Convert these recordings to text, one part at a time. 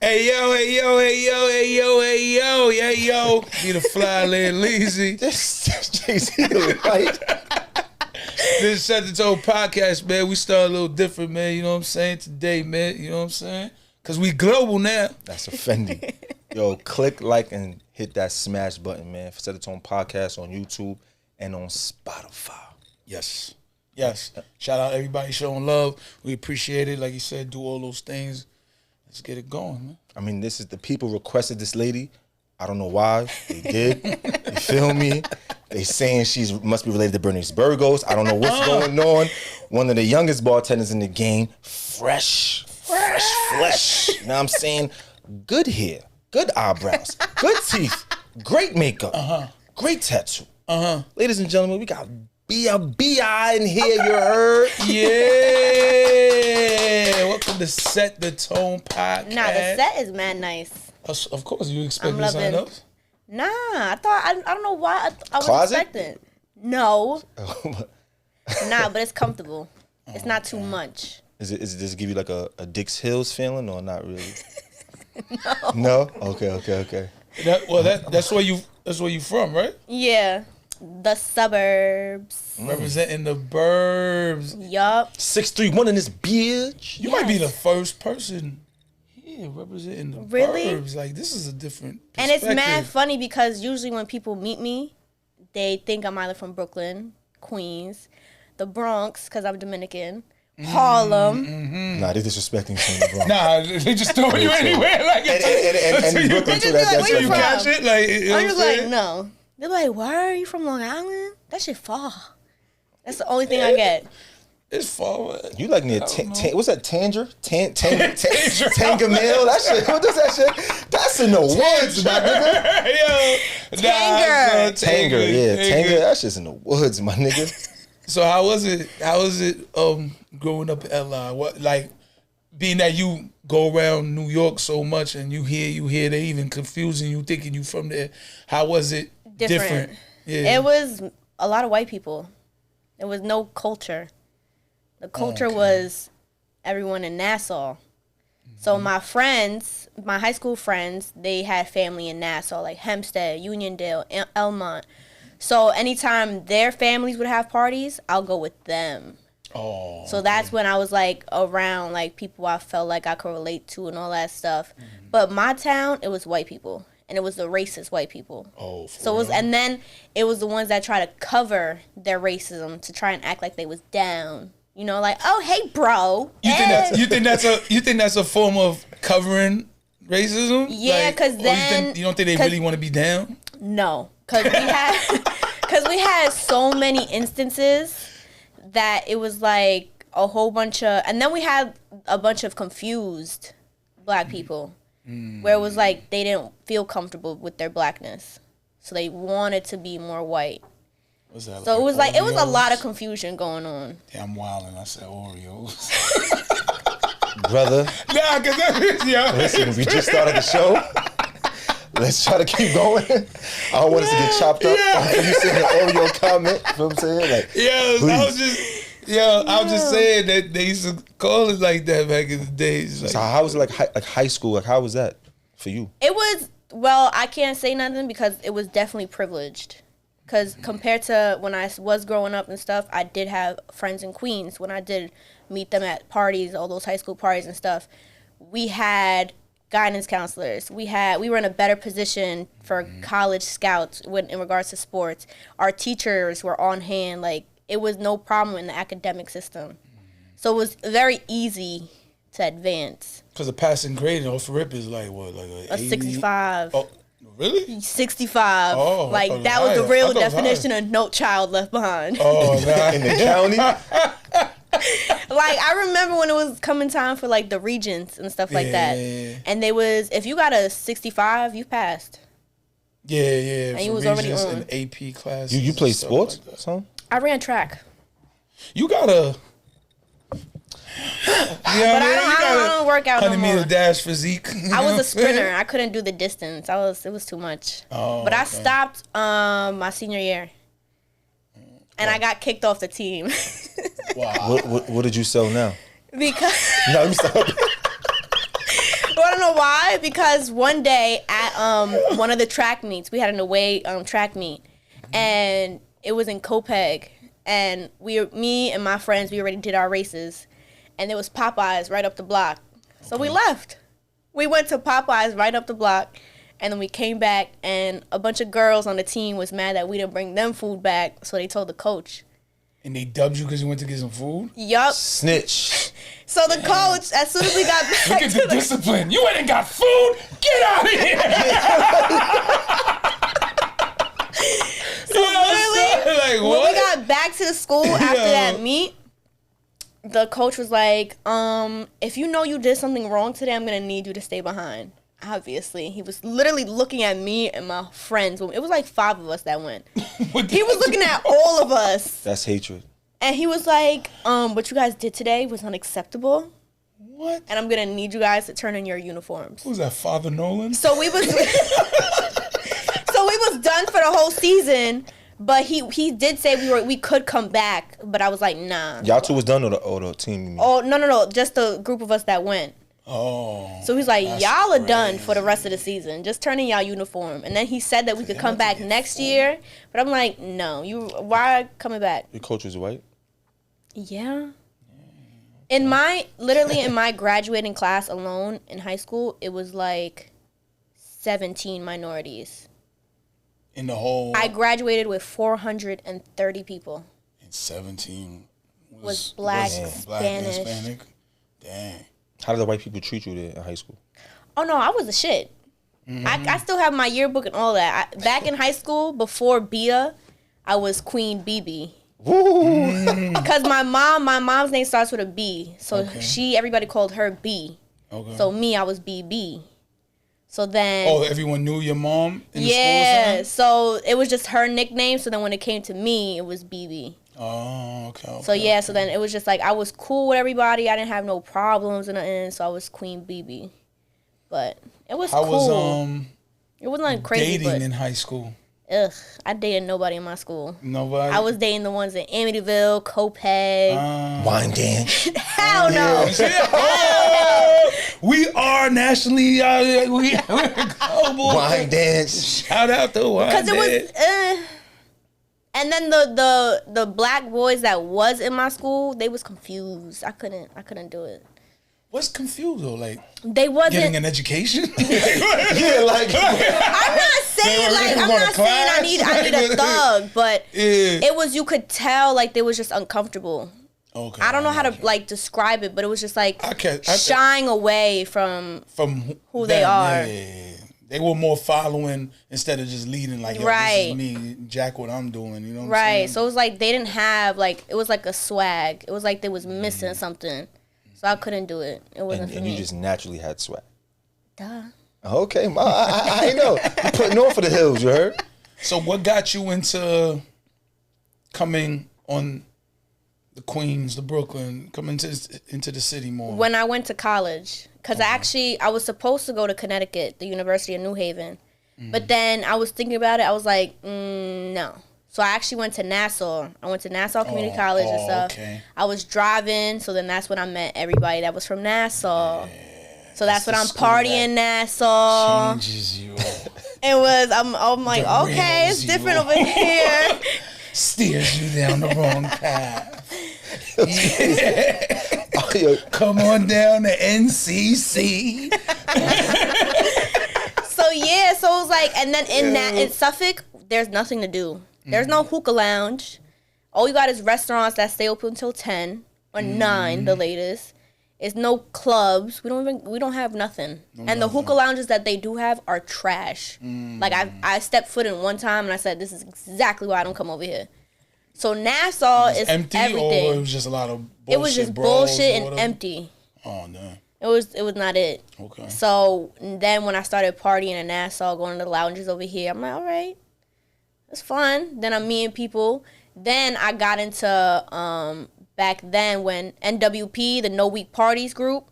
Hey yo, hey yo, hey yo, hey yo, hey yo, hey yo. Be the fly land lazy. This Jay-Z, right? This is Set the Tone podcast, man. We start a little different, man. You know what I'm saying? Today, man. You know what I'm saying? Because we global now. That's offending. Yo, click, like, and hit that smash button, man. For Set the Tone podcast on YouTube and on Spotify. Yes. Yes. Shout out everybody showing love. We appreciate it. Like you said, do all those things. Let's get it going, man. I mean, this is the people requested this lady. I don't know why. They did. You feel me? They saying she must be related to Bernice Burgos. I don't know what's going on. One of the youngest bartenders in the game. Fresh flesh. You know what I'm saying? Good hair. Good eyebrows. Good teeth. Great makeup. Great tattoo. Ladies and gentlemen, we got BIA in here, you heard? Yeah. Welcome to Set the Tone podcast. Nah, the set is mad nice. Of course, you expecting something else? Nah, I thought, I don't know why I was Closet? expecting. No. Nah, but it's comfortable. It's not too much. Does it give you like a Dix Hills feeling or not really? No? Okay. That's where you from, right? Yeah. The suburbs. Representing the burbs. Yup. 631 in this bitch. You might be the first person here representing the burbs. Like, this is a different And it's mad funny because usually when people meet me, they think I'm either from Brooklyn, Queens, the Bronx, because I'm Dominican, Harlem. Nah, they disrespecting you from the Bronx. Nah, they just throw you anywhere. Like, and Brooklyn too. That's you catch it. Like, you know I'm just what I'm like, no. They're like, why are you from Long Island? That shit far. That's the only thing I get. It's far. You like near what's that? Tangamil? That shit. What is that shit? That's in the woods, my nigga. Tanger. Tanger. That shit's in the woods, my nigga. So how was it growing up in LI? What, like, being that you go around New York so much and you hear they even confusing you, thinking you from there. How was it different? Yeah. It was a lot of white people. There was no culture. The culture was everyone in Nassau. So my friends, my high school friends, they had family in Nassau, like Hempstead, Uniondale, Elmont. So anytime their families would have parties, I'll go with them. Oh. So that's when I was like around like people I felt like I could relate to and all that stuff. But my town, it was white people. And it was the racist white people. Oh, so it was, and then it was the ones that try to cover their racism to try and act like they was down. You know, like, oh, hey, bro. You think that's a form of covering racism? Yeah, because then you don't think they really want to be down? No, because we had so many instances that it was like a whole bunch of, and then we had a bunch of confused black people. Where it was like they didn't feel comfortable with their blackness, so they wanted to be more white. So it was like it was a lot of confusion going on. Yeah, I'm wilding. I said Oreos. Brother. Nah, cause listen, we just started the show. Let's try to keep going. I don't want us to get chopped up. You said an Oreo comment. You know what I'm saying? Like, I was just saying that they used to call it like that back in the days. Like, so how was it like high school? Like, how was that for you? It was, well, I can't say nothing because it was definitely privileged. Because compared to when I was growing up and stuff, I did have friends in Queens. When I did meet them at parties, all those high school parties and stuff, we had guidance counselors. We were in a better position for college scouts in regards to sports. Our teachers were on hand, like, it was no problem in the academic system. So it was very easy to advance. Because the passing grade off rip is like, what, like a 65. Oh, really? 65. Oh, like, that was the real definition of no child left behind. Oh, nah. In the county? Like, I remember when it was coming time for, like, the regents and stuff like that. And if you got a 65, you passed. Yeah. And you was already on. An AP class. You played sports, son? I ran track. You gotta. I don't work out no more. 100-meter dash physique. I was a sprinter. I couldn't do the distance. It was too much. Oh, but I stopped my senior year. And I got kicked off the team. Wow. What did you sell now? Because No, I'm sorry. well, know why. Because one day at one of the track meets, we had an away track meet, and it was in Copeg, and me and my friends, we already did our races, and there was Popeyes right up the block, so we left. We went to Popeyes right up the block, and then we came back, and a bunch of girls on the team was mad that we didn't bring them food back, so they told the coach. And they dubbed you because you went to get some food? Yup. Snitch. So the coach, as soon as we got back Look at the discipline. You went and got food? Get out of here! So literally, like, when we got back to the school after that meet, the coach was like, if you know you did something wrong today, I'm going to need you to stay behind. Obviously. He was literally looking at me and my friends. It was like 5 of us that went. He was looking at all of us. That's hatred. And he was like, what you guys did today was unacceptable. What? And I'm going to need you guys to turn in your uniforms. Who's that, Father Nolan? So we was done for the whole season. But he did say we could come back, but I was like, nah. Y'all two was done or the team? Oh, no. Just the group of us that went. Oh. So he's like, y'all are crazy. done for the rest of the season. Just turn in y'all uniform. And then he said that we could come back next year. But I'm like, no. Why coming back? Your coach was white? Yeah. In my graduating class alone in high school, it was like 17 minorities. In the whole... I graduated with 430 people. And 17 was black, Black, Spanish. Hispanic. Dang. How did the white people treat you there in high school? Oh, no, I was a shit. Mm-hmm. I still have my yearbook and all that. Back in high school, before BIA, I was Queen BB. Because my mom's name starts with a B. So everybody called her B. Okay. So me, I was BB. So then... Oh, everyone knew your mom in the school? Yeah, so it was just her nickname. So then when it came to me, it was BB. Oh, okay. So yeah, so then it was just like I was cool with everybody. I didn't have no problems in the end, so I was Queen BB. But it was cool. How was it wasn't like crazy. Dating in high school? Ugh, I dated nobody in my school. Nobody? I was dating the ones in Amityville, Copeg. Wine dance. Hell no. We are nationally global. Wine dance. Shout out to Wine Dance. Because it was... And then the black boys that was in my school, they was confused. I couldn't do it. What's confused though? Like they wasn't getting an education. Yeah, like I'm not saying I need a thug, but it was, you could tell like they was just uncomfortable. Okay. I don't know how to like describe it, but it was just like shying away from who they are. Yeah. They were more following instead of just leading, like, yo, this is me, Jack, what I'm doing, you know what I'm saying? So it was like they didn't have, like, it was like a swag. It was like they was missing something. So I couldn't do it. It wasn't for me. And you just naturally had swag. Duh. Okay, I know. You're putting on for the hills, you heard? So what got you into coming on the Queens, the Brooklyn, coming into the city more? When I went to college. Because I was supposed to go to Connecticut, the University of New Haven. But then I was thinking about it. I was like, no. So I actually went to Nassau. I went to Nassau Community College and stuff. Okay. I was driving, so then that's when I met everybody that was from Nassau. Yeah, so that's when I'm partying Nassau. Changes you. It was, I'm like, okay, it's different over here. Steers you down the wrong path. Come on down to NCC. So it was like, and then in Suffolk, there's nothing to do. There's no hookah lounge. All you got is restaurants that stay open until 10 or 9, the latest. It's no clubs. We don't have nothing. The hookah lounges that they do have are trash. Like I stepped foot in one time and I said, this is exactly why I don't come over here. So Nassau is empty, everything. or it was just a lot of bullshit. It was just bullshit and empty. Oh no. It was not it. Okay. So then when I started partying in Nassau, going to the lounges over here, I'm like, all right, it's fun. Then I'm meeting people. Then I got into back then when NWP, the No Week Parties group.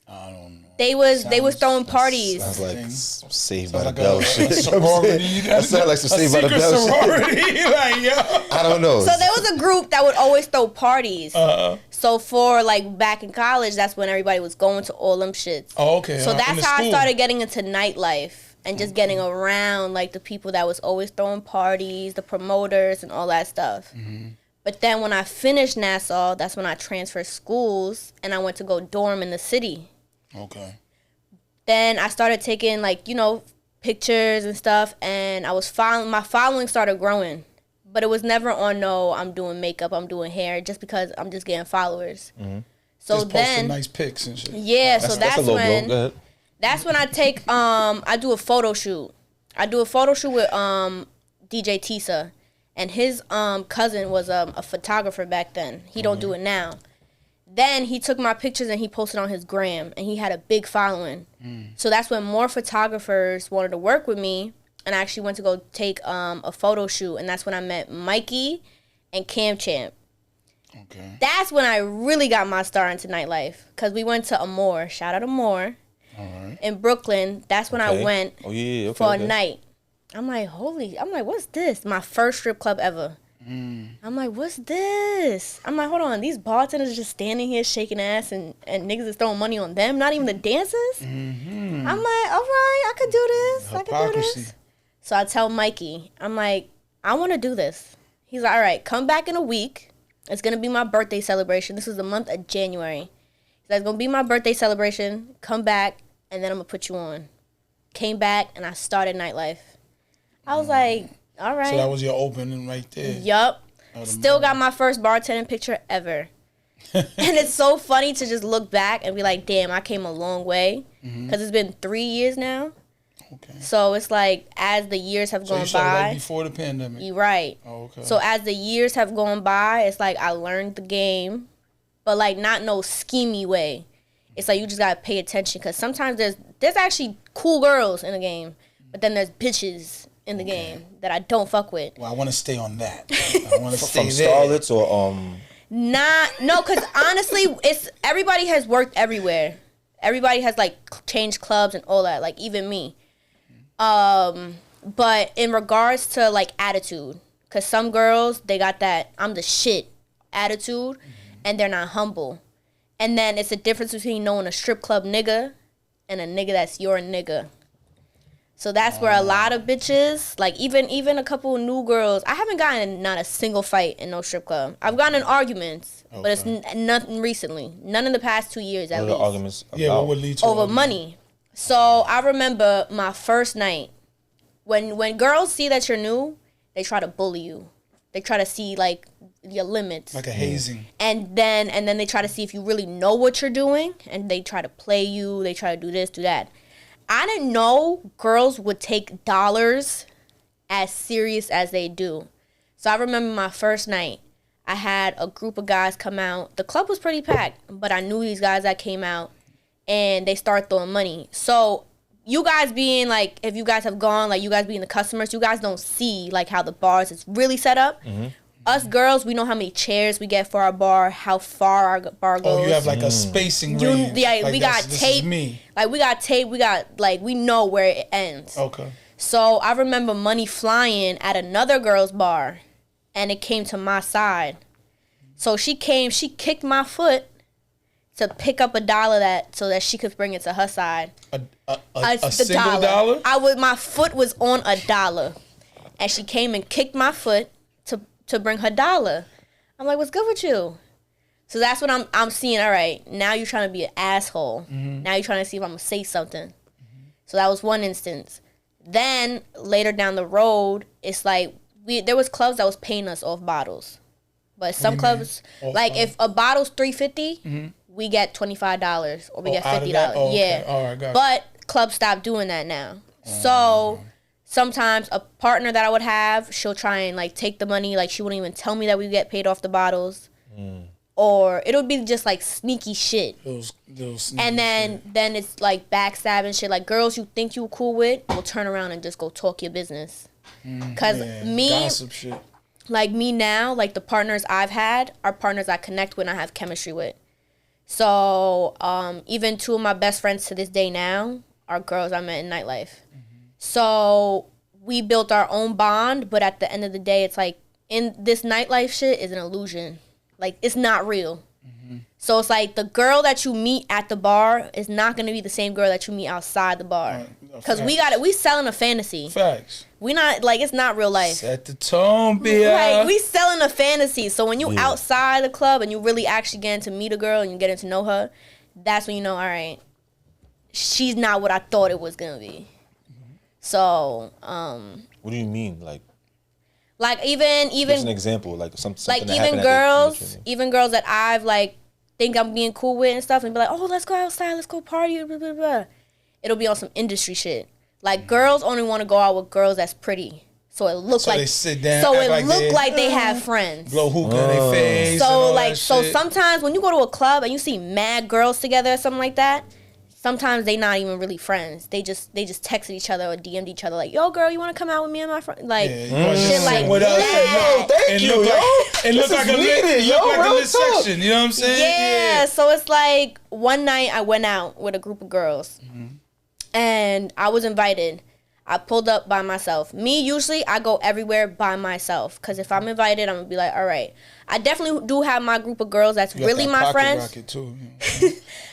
I don't know. They was throwing parties. Sounds like Saved by the like Bell a shit. sorority. That sounds like some Saved by the secret Bell shit. sorority. Like, yo. I don't know. So there was a group that would always throw parties. Uh-huh. So for like back in college, that's when everybody was going to all them shits. Oh, okay. So In that's the how I school. started getting into nightlife and just getting around like the people that was always throwing parties, the promoters and all that stuff. Mm-hmm. But then when I finished Nassau, that's when I transferred schools and I went to go dorm in the city. Okay. Then I started taking like, pictures and stuff, and I was my following started growing. But it was never on I'm doing makeup, I'm doing hair, just because I'm just getting followers. Mm-hmm. So just then posting nice pics and shit. yeah, so That's a low blow. Go ahead. that's when I take I do a photo shoot. I do a photo shoot with DJ Tisa, and his cousin was a photographer back then. He don't do it now. Then he took my pictures and he posted on his gram, and he had a big following. So that's when more photographers wanted to work with me, and I actually went to go take a photo shoot, and that's when I met Mikey and Cam Champ. Okay. That's when I really got my start into nightlife, because we went to Amore. Shout out Amore. All right. In Brooklyn. That's when I went for a night. I'm like, what's this? My first strip club ever. I'm like, what's this? I'm like, hold on, these bartenders just standing here shaking ass and niggas is throwing money on them, not even the dancers? I'm like, all right, I could do this. I could do this. So I tell Mikey, I'm like, I want to do this. He's like, all right, come back in a week. It's going to be my birthday celebration. This is the month of January. He's like, it's going to be my birthday celebration. Come back, and then I'm going to put you on. Came back, and I started nightlife. I was like, all right. So that was your opening right there. Yup. Still got my first bartending picture ever. And it's so funny to just look back and be like, damn, I came a long way. Because it's been 3 years now. Okay. So it's like, as the years have So gone you started by. like before the pandemic. You're right. Oh, okay. So as the years have gone by, it's like I learned the game, but like not no schemey way. It's like you just gotta pay attention, because sometimes there's actually cool girls in the game, but then there's bitches in the game that I don't fuck with. Well, I want to stay on that. I want to stay From there. starlets or No, because honestly, it's everybody has worked everywhere. Everybody has like changed clubs and all that. Like even me. But in regards to like attitude, because some girls, they got that I'm the shit attitude, and they're not humble. And then it's a difference between knowing a strip club nigga and a nigga that's your nigga. So that's where a lot of bitches, like even a couple of new girls, I haven't gotten in not a single fight in no strip club. I've gotten in arguments, but it's nothing recently. None in the past 2 years at what are least. the arguments about? Yeah, what would lead to Over argument? money. So I remember my first night. When girls see that you're new, they try to bully you. They try to see like your limits. Like a hazing. And then they try to see if you really know what you're doing, and they try to play you, they try to do this, do that. I didn't know girls would take dollars as serious as they do. So I remember my first night, I had a group of guys come out. The club was pretty packed, but I knew these guys that came out, and they started throwing money. So you guys being like, if you guys have gone, like you guys being the customers, you guys don't see like how the bars is really set up. Us girls, we know how many chairs we get for our bar, how far our bar goes. Oh, you have like a spacing range. Yeah, like we got this tape. is me. Like we got tape. We got like we know where it ends. Okay. So I remember money flying at another girl's bar, and it came to my side. So she kicked my foot to pick up a dollar so that she could bring it to her side. A single dollar? My foot was on a dollar, and she came and kicked my foot to bring her dollar. I'm like, what's good with you? So that's what I'm seeing. All right, now you're trying to be an asshole. Now you're trying to see if I'm gonna say something. So that was one instance. Then later down the road, it's like there was clubs that was paying us off bottles, but some clubs like if a bottle's $3.50, we get $25 or we get $50. Yeah, all right, got but clubs stopped doing that now. So sometimes a partner that I would have, she'll try and like take the money, like she wouldn't even tell me that we get paid off the bottles. Or it'll be just like sneaky shit. Those sneaky And then it's like backstabbing shit. Like girls you think you cool with will turn around and just go talk your business. Cause gossip shit. like me now, like the partners I've had are partners I connect with and I have chemistry with. So even two of my best friends to this day now are girls I met in nightlife. So we built our own bond, but at the end of the day, it's like, in this nightlife shit is an illusion. Like, it's not real. So it's like the girl that you meet at the bar is not gonna be the same girl that you meet outside the bar. Cause we selling a fantasy. Facts. We not like, it's not real life. Set the tone, BIA. Like, we selling a fantasy. So when you outside the club and you really actually getting to meet a girl and you getting to know her, that's when you know, all right, she's not what I thought it was gonna be. So what do you mean, like even just an example, like something like that even happened even girls that I've like think I'm being cool with and stuff, and be like, oh, let's go outside, let's go party, blah, blah, blah. It'll be on some industry shit. Like, girls only want to go out with girls that's pretty, so it looks like they sit down, so it like look like they have friends. blow hookah in their face. So and like, so shit. sometimes when you go to a club and you see mad girls together or something like that, sometimes they not even really friends. They just texted each other or DM'd each other like, yo, girl, you want to come out with me and my friend? Like, shit like with us that. and look like a lit section. You know what I'm saying? Yeah. So it's like, one night I went out with a group of girls, and I was invited. I pulled up by myself. Me, usually, I go everywhere by myself. Because if I'm invited, I'm going to be like, all right. I definitely do have my group of girls that's really my friends. Rocket too,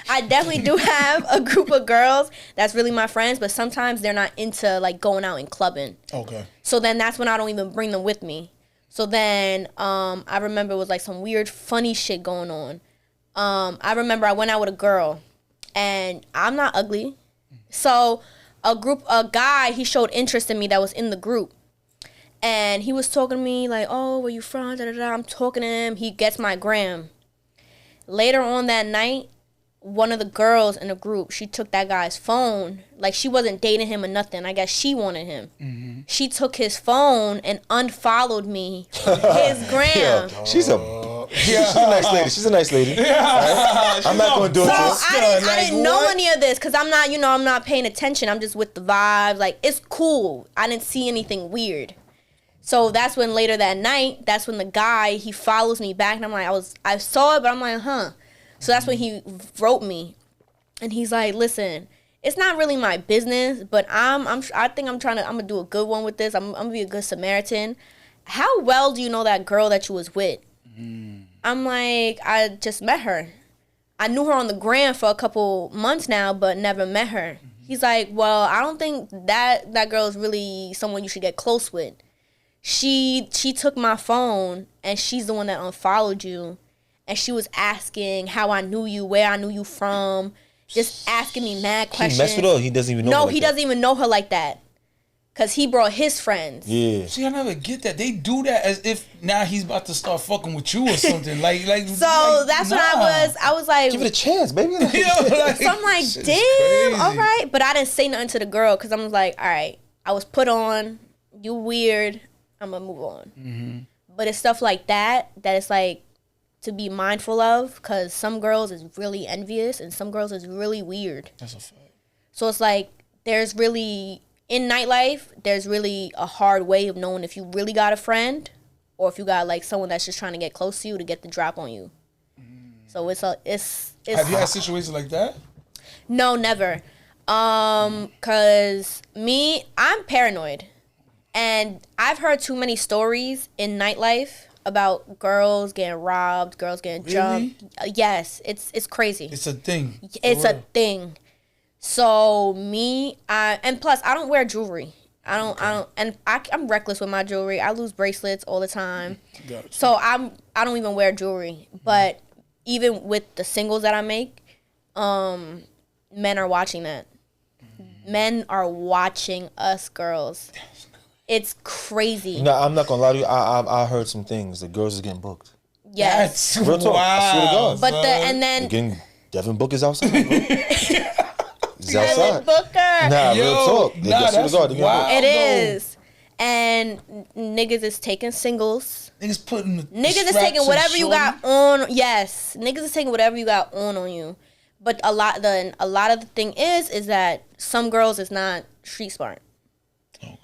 I definitely do have a group of girls that's really my friends, but sometimes they're not into, like, going out and clubbing. Okay. So then that's when I don't even bring them with me. So then I remember it was, like, some weird, funny shit going on. I remember I went out with a girl, and I'm not ugly. So a guy, he showed interest in me that was in the group. And he was talking to me like, oh, where you from? Da, da, da. I'm talking to him. He gets my gram. Later on that night, one of the girls in the group, she took that guy's phone. Like, she wasn't dating him or nothing. I guess she wanted him. She took his phone and unfollowed me, his gram. Yeah, she's a nice lady. She's a nice lady. Right? I'm not going to do it to her. I didn't know any of this because I'm not paying attention. I'm just with the vibes. Like, it's cool. I didn't see anything weird. So that's when later that night, that's when the guy, he follows me back, and I'm like, I saw it, but I'm like, huh. So that's when he wrote me, and he's like, listen, it's not really my business, but I think I'm gonna do a good one with this. I'm gonna be a good Samaritan. How well do you know that girl that you was with? I'm like, I just met her. I knew her on the gram for a couple months now, but never met her. He's like, well, I don't think that girl is really someone you should get close with. She took my phone, and she's the one that unfollowed you. And she was asking how I knew you, where I knew you from, just asking me mad questions. He messed with her? He doesn't even know her No, like he that? doesn't even know her like that. Because he brought his friends. Yeah. See, I never get that. They do that as if now he's about to start fucking with you or something. like. So that's when I was like, give it a chance, baby. so I'm like, damn, all right. But I didn't say nothing to the girl because I was like, all right, I was put on, you weird, I'm going to move on. But it's stuff like that it's like, to be mindful of, because some girls is really envious and some girls is really weird. That's a fact. So it's like, there's really, in nightlife, there's really a hard way of knowing if you really got a friend or if you got like someone that's just trying to get close to you to get the drop on you. So it's Have you had situations like that? No, never. Cause I'm paranoid, and I've heard too many stories in nightlife about girls getting robbed, girls getting jumped. Yes, it's crazy. It's a thing. It's a thing. So and plus I don't wear jewelry. I'm reckless with my jewelry. I lose bracelets all the time. Gotcha. So I don't even wear jewelry. But even with the singles that I make, men are watching that. Men are watching us girls. It's crazy. No, I'm not gonna lie to you. I heard some things. The girls are getting booked. Yes. Real talk. I swear to God. But again, Devin Booker is outside, bro. He's outside. Devin Booker. Nah, real talk. That's wild. It is. And niggas is taking singles. Niggas is taking whatever you got on. Yes, niggas is taking whatever you got on you. But a lot of the thing is that some girls is not street smart. Okay.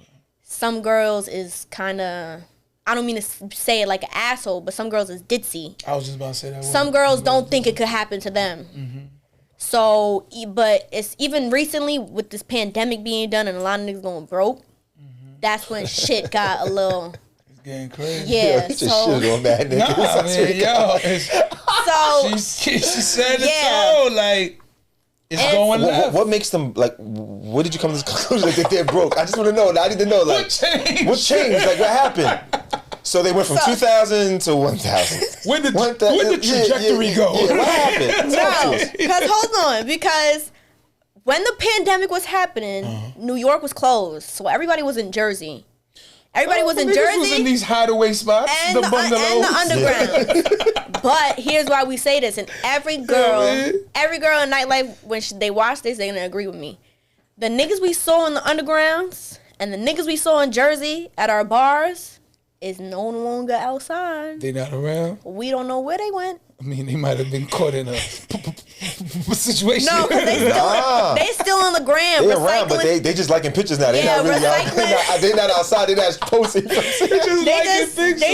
Some girls is kind of, I don't mean to say it like an asshole, but some girls is ditzy. I was just about to say that. Some girls don't think it could happen to them. Mm-hmm. So, but it's even recently with this pandemic being done and a lot of niggas going broke. That's when shit got a little. It's getting crazy. Yeah, Yo, just shit on that nigga. Nah, man, yo. She said it all. Like, it's going left. What makes them, like, what did you come to this conclusion that they're broke? I just want to know. I need to know, like. What changed? What changed? Like, what happened? So they went from 2,000 to 1,000. Where'd the trajectory go? Yeah, what happened? No, because hold on, because when the pandemic was happening, New York was closed, so everybody was in Jersey. Everybody was in Jersey. Was in these hideaway spots, and the bungalows, and the underground. But here's why we say this, and every girl in nightlife, when they watch this, they're gonna agree with me. The niggas we saw in the undergrounds and the niggas we saw in Jersey at our bars is no longer outside. They not around. We don't know where they went. I mean, they might have been caught in a situation. No, because they still on the gram. They around, but they just liking pictures now. They not really out. They not outside. They not posting. They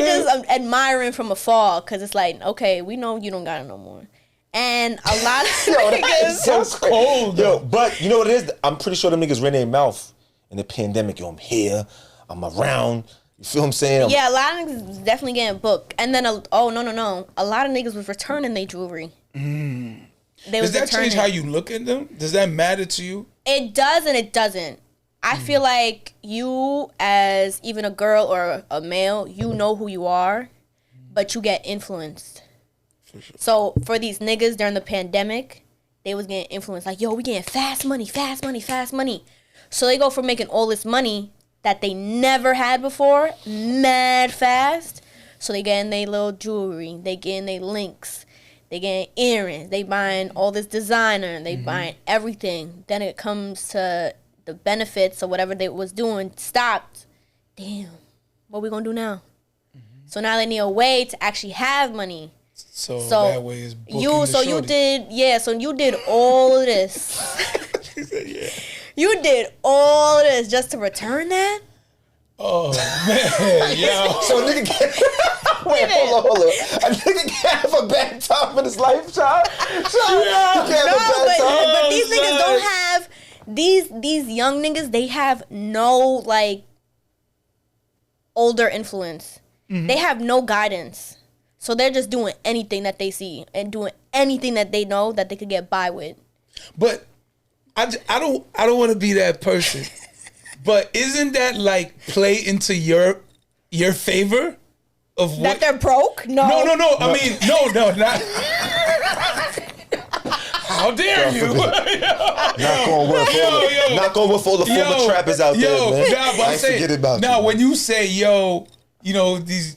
just admiring from afar because it's like, okay, we know you don't got it no more. And a lot of niggas. That's cold. Yo, but you know what it is? I'm pretty sure them niggas ran their mouth in the pandemic. Yo, I'm here. I'm around. You feel what I'm saying? Yeah, a lot of niggas was definitely getting booked. And then, no. A lot of niggas was returning their jewelry. Does that change how you look at them? Does that matter to you? It does and it doesn't. I feel like you, as even a girl or a male, you know who you are, but you get influenced. For sure. So for these niggas during the pandemic, they was getting influenced. Like, yo, we getting fast money. So they go from making all this money that they never had before, mad fast. So they getting their little jewelry, they getting their links, they getting earrings, they buying all this designer, they buying everything. Then it comes to the benefits or whatever they was doing stopped. Damn, what we gonna do now? So now they need a way to actually have money. So that way is you did all of this. She said, yeah. You did all of this just to return that? Oh, man, yo. So a nigga can't... Wait, hold on. A nigga can't have a bad time in his life, child. But these niggas don't have... These young niggas, they have no, like, older influence. They have no guidance. So they're just doing anything that they see and doing anything that they know that they could get by with. But... I don't want to be that person, but isn't that like play into your favor of what? That they're broke? No. I mean, no, not. How dare you? Not going with all the former trappers out there, man. But I'm saying, when you say,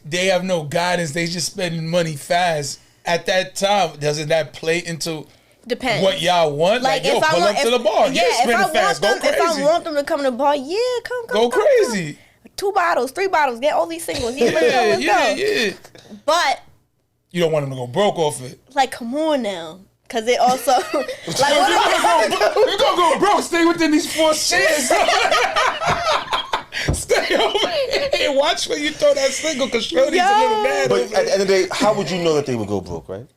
they have no guidance, they just spending money fast. At that time, doesn't that play into? Depends. What y'all want? Like pull up to the bar. Yeah, if I want them to come to the bar, come. Go crazy. 2 bottles, 3 bottles, get all these singles. Yeah, let's go. But you don't want them to go broke off it. Like, come on now. Cause it also you're gonna go broke, stay within these 4 chairs. Stay over here and watch when you throw that single because Shorty's a little mad. But at the end of the day, how would you know that they would go broke, right?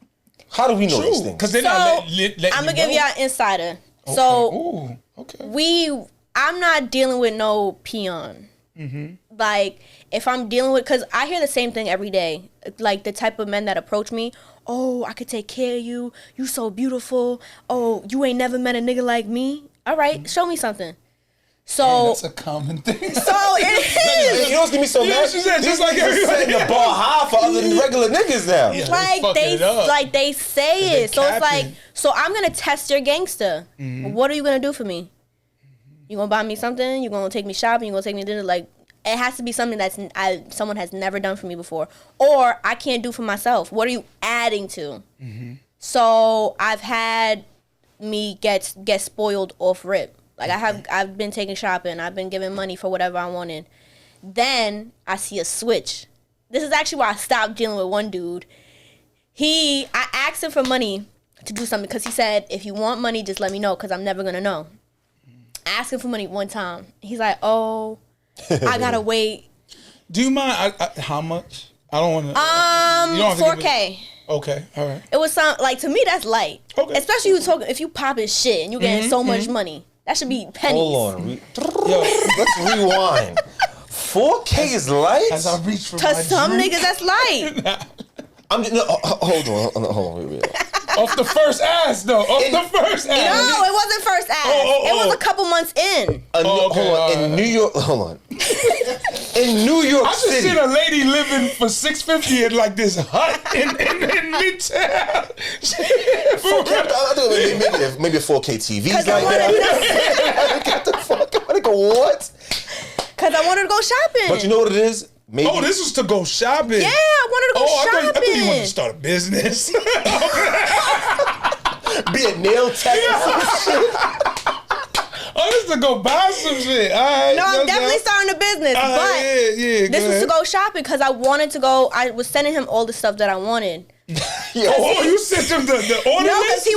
How do we know these things? Because they're not letting I'm gonna give y'all an insider. Okay. So I'm not dealing with no peon. Like if I'm dealing with, because I hear the same thing every day. Like the type of men that approach me, oh, I could take care of you. You so beautiful. Oh, you ain't never met a nigga like me. All right, show me something. So that's a common thing. So it is. You know what's gonna be so mad? She said, just like everybody setting the bar high for other than regular niggas now. Yeah, they say it. So it's like, so I'm gonna test your gangster. What are you gonna do for me? You gonna buy me something? You gonna take me shopping? You gonna take me to dinner? Like it has to be something that's someone has never done for me before, or I can't do for myself. What are you adding to? So I've had me get spoiled off rip. Like I've been taking shopping. I've been giving money for whatever I wanted. Then I see a switch. This is actually why I stopped dealing with one dude. I asked him for money to do something because he said, if you want money, just let me know because I'm never going to know. I asked him for money one time. He's like, oh, I got to wait Do you mind? How much? I don't want to. 4K. Okay, all right. It was to me that's light. Okay. Especially if you popping shit and you getting so much money. That should be pennies. Hold on. Let's rewind. 4K is light? As I reach for To my some drink. niggas, that's light. Hold on. Wait. Off the first ass, though. The first ass. No, it wasn't first ass. It was a couple months in. Hold on. In New York, in New York I just City. seen a lady living for $650 in like this hut in Midtown. Maybe a 4K TV like that. Get the fuck out of what? Because I wanted to go shopping. But you know what it is? Maybe. Oh, this was to go shopping. Yeah, I wanted to go shopping. I thought you wanted to start a business. Be a nail tech or some shit. This is to go buy some shit. All right, No, I'm definitely starting a business. But this was to go shopping because I wanted to go. I was sending him all the stuff that I wanted. You sent him the order No, list? because he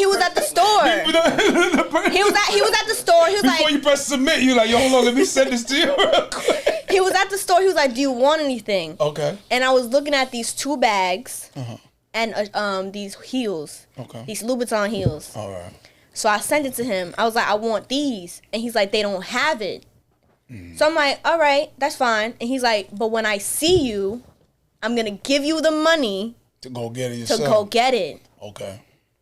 was at the store. He was at the store. He was Before you press submit, you like, yo, hold on, let me send this to you real quick. He was at the store. He was like, do you want anything? Okay. And I was looking at these 2 bags and these heels. Okay. These Louboutin heels. All right. So I sent it to him. I was like, I want these. And he's like, they don't have it. So I'm like, all right, that's fine. And he's like, but when I see you, I'm going to give you the money to go get it yourself. to go get it. Okay.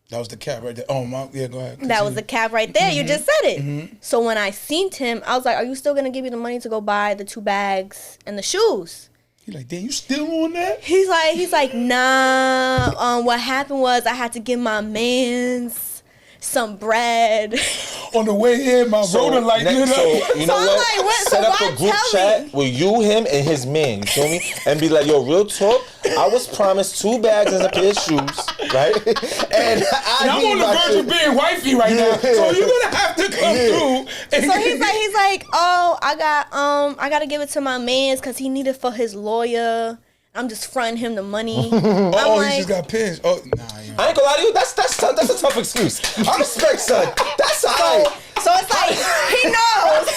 That was the cap right there. Oh, go ahead. Continue. That was the cap right there. You just said it. So when I seen him, I was like, are you still going to give me the money to go buy the 2 bags and the shoes? He's like, damn, you still on that? He's like, nah. What happened was I had to give my mans some bread. On the way in, my rotor light lit up. So, you know I'm what? like, what? Set So up why a group tell chat me? with you, him, and his man. You feel me? And be like, yo, real talk. I was promised 2 bags and a pair of shoes, right? And I'm on the verge of being wifey right now, so you're gonna have to come through. So he's like, oh, I got to give it to my man's because he needed for his lawyer. I'm just fronting him the money. He just got pinched. Oh, nah, yeah. I ain't gonna lie to you. That's a tough excuse. I respect son. That's alright. So it's like he knows.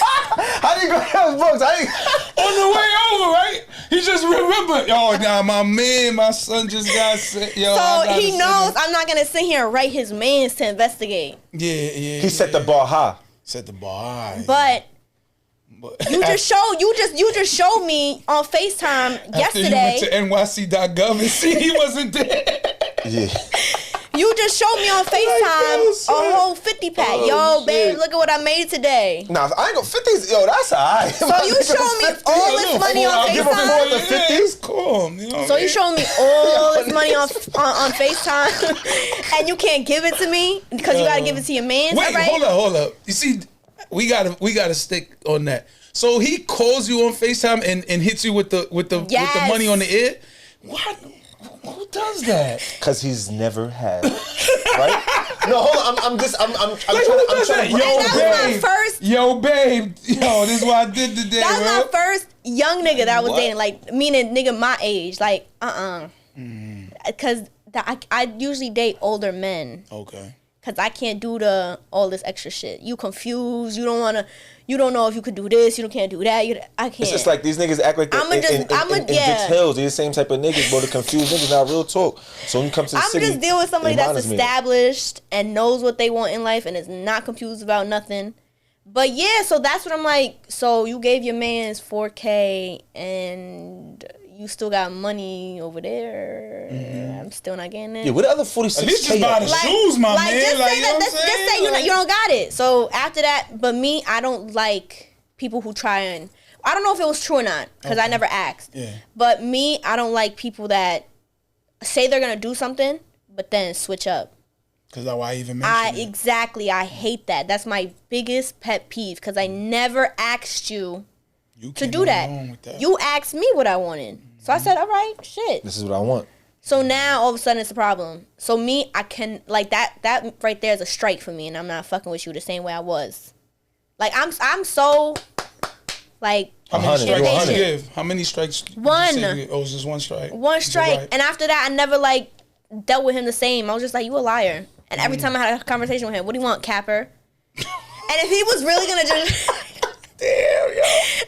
How do you go down books? On the way over, right? He just remembered. Yo, nah, my son just got sick. Yo, So he knows I'm not gonna sit here and write his mans to investigate. Yeah. He set the bar high. Set the bar high. But you just showed me on FaceTime yesterday. After you went to NYC.gov and see he wasn't there. Yeah. You just showed me on FaceTime a whole 50 pack. Yo, babe, look at what I made today. Nah, I ain't gonna 50s. Yo, that's alright. So you showed me all this money on I'll give him FaceTime. the 50s. Cool. You know So you showing me all this money on FaceTime, and you can't give it to me because you gotta give it to your man. Wait, right? hold up. You see, we gotta stick on that. So he calls you on FaceTime and hits you with the money on the ear. What? Who does that? Cause he's never had, right? No, hold on. I'm trying. Yo, babe. Yo, this is what I did today. That was bro. my first young nigga that I was dating, like meaning nigga my age, like Cause I usually date older men. Okay. Cause I can't do all this extra shit. You confused. You don't know if you could do this. You can't do that. I can't. It's just like these niggas act like they're in Dix Hills. They're the same type of niggas, bro. The confused niggas, not real talk. So when you come to the city, just deal with somebody that's established and knows what they want in life and is not confused about nothing. But yeah, so that's what I'm like. So you gave your man's 4K and you still got money over there. I'm still not getting it. Yeah, what the other 46K? At least just buy the shoes, my man. Just like, say you know what I'm just say saying? you don't got it. So after that, but me, I don't like people who try and. I don't know if it was true or not because I never asked. Yeah. But me, I don't like people that say they're gonna do something but then switch up. Because that's why I even mentioned it. Exactly. I hate that. That's my biggest pet peeve because I never asked you to do that. You asked me what I wanted. So I said, all right, shit. This is what I want. So now all of a sudden it's a problem. So me, I can like that right there is a strike for me, and I'm not fucking with you the same way I was. Like I'm so like How many strikes did you impatient. give? How many strikes? One. Oh, it was just one strike. One strike, Right. and after that I never like dealt with him the same. I was just like, you a liar. And every time I had a conversation with him, what do you want, capper? And if he was really gonna just Damn, yo.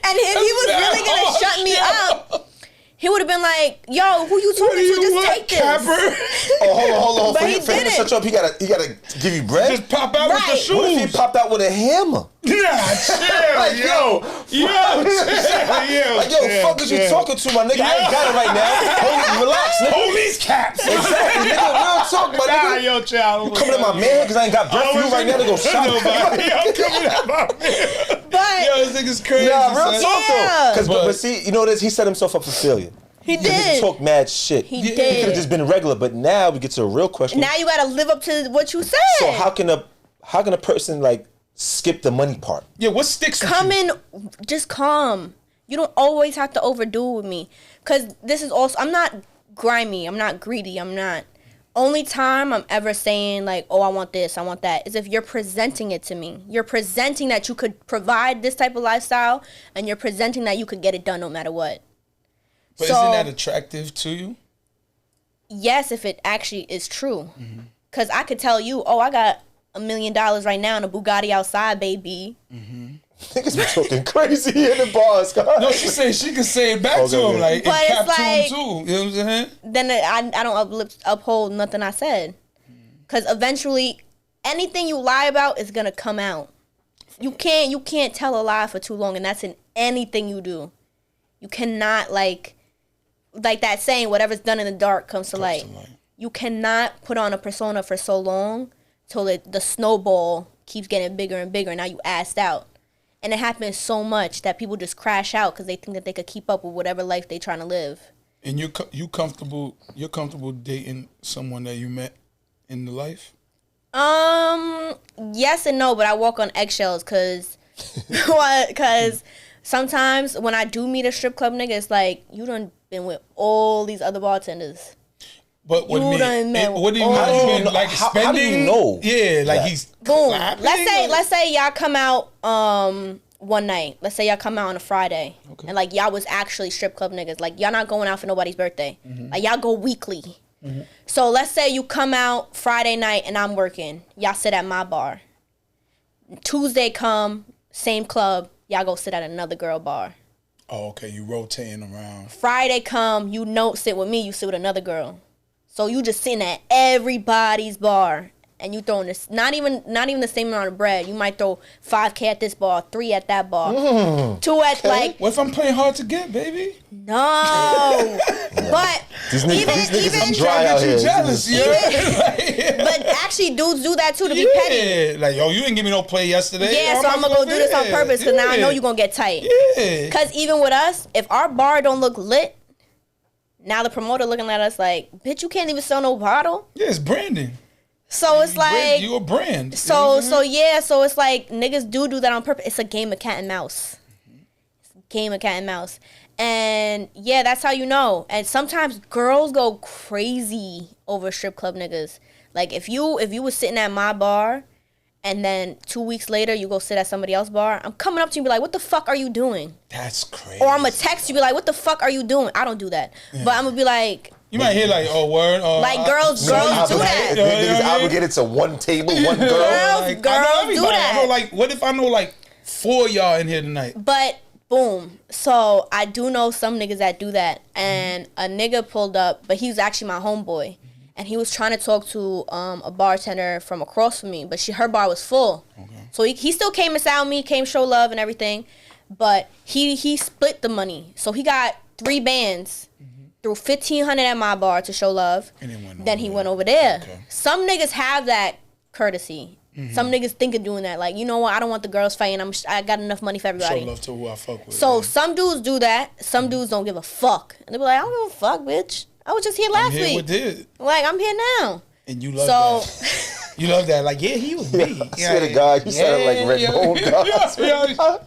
And if he was really gonna shut me up, he would have been like, "Yo, who you talking to? Just take this." Hold on. But For he him to didn't. shut you up, he gotta give you bread. Just pop out with the Right. shoes. What if he popped out with a hammer? Nah, chill, Like, yo, Like, yo, fuck is you talking to, my nigga? I ain't got it right now. Relax, nigga. Police caps. Exactly, nigga. Real talk, my Nah, nigga. yo, child. You coming at my man because I ain't got breath for you right now to go shop. Yo, I'm coming at my man. But Yo, this nigga's crazy. Nah, real son. talk Yeah. though. But see, you know this. He set himself up for failure. he Because he did. talked mad shit. He He could did. have just been regular, but now we get to a real question. Now you gotta live up to what you said. So how can a person like skip the money part? Yeah, what sticks with Come you? in, just calm. You don't always have to overdo it with me. Cause this is also, I'm not grimy, I'm not greedy, I'm not. Only time I'm ever saying like, oh, I want this, I want that, is if you're presenting it to me. You're presenting that you could provide this type of lifestyle, and you're presenting that you could get it done no matter what. But So- isn't that attractive to you? Yes, if it actually is true. Cause I could tell you, oh, I got $1 million right now in a Bugatti outside, baby. Niggas be talking crazy in the bars, guys. No, she said she could say it back Okay, to him, okay. like, But and it's cap to him like- too. You know what I'm saying? Then I don't uphold nothing I said. Because eventually, anything you lie about is going to come out. You can't tell a lie for too long, and that's in anything you do. You cannot, like that saying, whatever's done in the dark comes to light. You cannot put on a persona for so long till the snowball keeps getting bigger and bigger. Now you assed out. And it happens so much that people just crash out because they think that they could keep up with whatever life they're trying to live. And you're comfortable dating someone that you met in the life? Yes and no, but I walk on eggshells because sometimes when I do meet a strip club nigga, it's like, you done been with all these other bartenders. But what You do done you mean? met What do you all- mean? How do you You know- like how spending? do you know Yeah, like that? he's Boom. clapping? Let's say y'all come out one night. Let's say y'all come out on a Friday. Okay. And like y'all was actually strip club niggas. Like y'all not going out for nobody's birthday. Like y'all go weekly. So let's say you come out Friday night and I'm working. Y'all sit at my bar. Tuesday come, same club, y'all go sit at another girl bar. Oh, okay. You rotating around. Friday come, you don't sit with me, you sit with another girl. So you just sitting at everybody's bar, and you throwing this not even the same amount of bread. You might throw $5K at this bar, 3 at that bar, 2 at like What if I'm playing hard to get, baby? no. But These niggas even is dry out Get you here. jealous, yeah. but actually dudes do that too to be petty. Yeah, like yo, you didn't give me no play yesterday. Yeah, Yo, so I'm gonna go do this on yeah, purpose because now I know yeah. you're gonna get tight. Yeah. Because even with us, if our bar don't look lit, now the promoter looking at us like, bitch, you can't even sell no bottle. Yeah, it's branding. So it's like, You a brand. so it's like niggas do that on purpose. It's a game of cat and mouse. It's a game of cat and mouse. And yeah, that's how you know. And sometimes girls go crazy over strip club niggas. Like if you was sitting at my bar and then 2 weeks later you go sit at somebody else's bar, I'm coming up to you and be like, what the fuck are you doing? That's crazy. Or I'm gonna text you, be like, what the fuck are you doing? I don't do that. But I'm gonna be like, You might hear like, oh, word. like girls do Niggas that. niggas obligated to one table, one girl. Girls do that. I know, like, what if I know like 4 y'all in here tonight? But boom. So I do know some niggas that do that. And a nigga pulled up, but he was actually my homeboy. And he was trying to talk to a bartender from across from me, but her bar was full. Okay. So he still came and sat with me, came show love and everything. But he split the money. So he got 3 bands, threw $1,500 at my bar to show love. And Then he went over there. Okay. Some niggas have that courtesy. Some niggas think of doing that. Like, you know what? I don't want the girls fighting. I got enough money for everybody. Show love to who I fuck with. So man. some dudes do that. Some dudes don't give a fuck. And they be like, I don't give a fuck, bitch. I was just here last I'm here week. with this. Like, I'm here now. And you love So that. You love that. Like, yeah, he was me. I swear to God, you sounded like Red Bone God.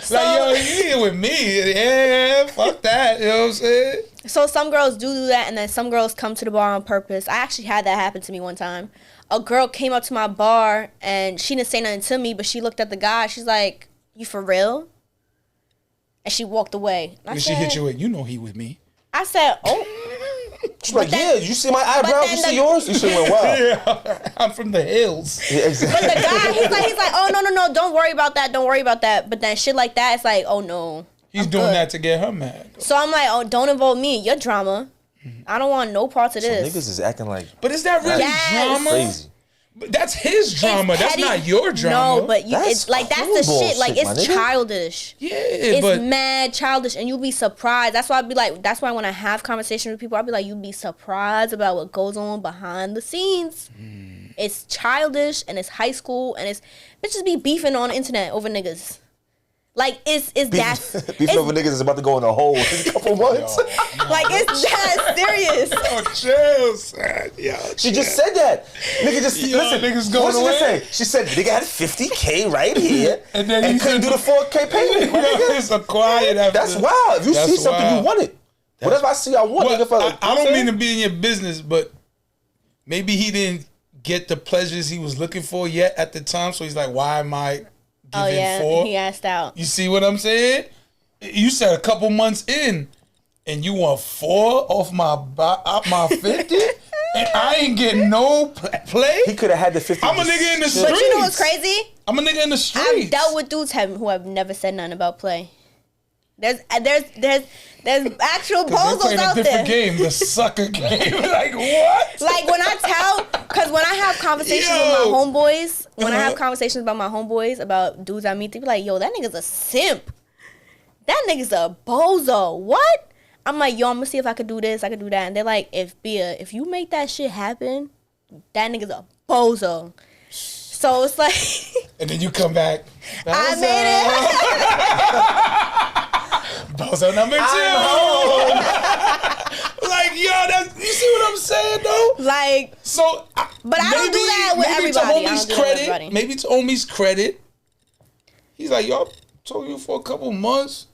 Like, yo, you here with me. Yeah, fuck that. You know what I'm saying? so some girls do that, and then some girls come to the bar on purpose. I actually had that happen to me one time. A girl came up to my bar, and she didn't say nothing to me, but she looked at the guy. She's like, you for real? And she walked away. And she hit you with, you know he with me. I said, oh. She's like, yeah, you see my eyebrows? You see yours? You should went wild. Yeah, I'm from the hills. Yeah, exactly. But the guy, he's like, oh no, don't worry about that. But then shit like that, it's like, oh no. He's doing that to get her mad. So I'm like, oh, don't involve me in your drama. I don't want no parts of So this. niggas is acting like. But is that really drama? Crazy. But that's his drama. It's That's petty. not your drama. No, but it's like that's the shit. Like bullshit, my it's nigga. childish. Yeah, It's but mad childish, and you'll be surprised. That's why I'd be like, that's why when I have conversations with people, I'll be like, you'd be surprised about what goes on behind the scenes. It's childish, and it's high school, and it's bitches be beefing on the internet over niggas. Like it's that Beefing over niggas is about to go in a hole in a couple months. like it's that serious. oh, chill, son. Yo, She just said that. Nigga just Yo, listen. niggas going What did she just away? say? She said nigga had $50K right here And then and you couldn't do the 4K payment. My Yo, nigga. it's a quiet after. That's wild. If you That's see something wild. you want it. Whatever I see, I want. Well, Nigga, fella, I don't mean to be in your business, but maybe he didn't get the pleasures he was looking for yet at the time. So he's like, why am I Oh giving yeah, four? he asked out. You see what I'm saying? You said a couple months in, and you want 4 off my 50, and I ain't getting no play. He could have had the 50. I'm a nigga in the But streets. you know what's crazy? I'm a nigga in the I've streets. dealt with dudes who have never said nothing about play. There's actual They're bozos playing a out different there. game, the sucker game. Like what? Like when I tell, because when I have conversations with my homeboys, when I have conversations about my homeboys about dudes I meet, they be like, "Yo, that nigga's a simp. That nigga's a bozo. What?" I'm like, "Yo, I'm gonna see if I could do this, I could do that." And they're like, if you make that shit happen, that nigga's a bozo." So it's like, And then you come back. I made it. Bozo number 2. Like, yo, that's, you see what I'm saying though? Like, So, but I don't do that with everybody. I don't do that with everybody. Maybe to homie's credit, he's like, yo, I'm talking to you for a couple months.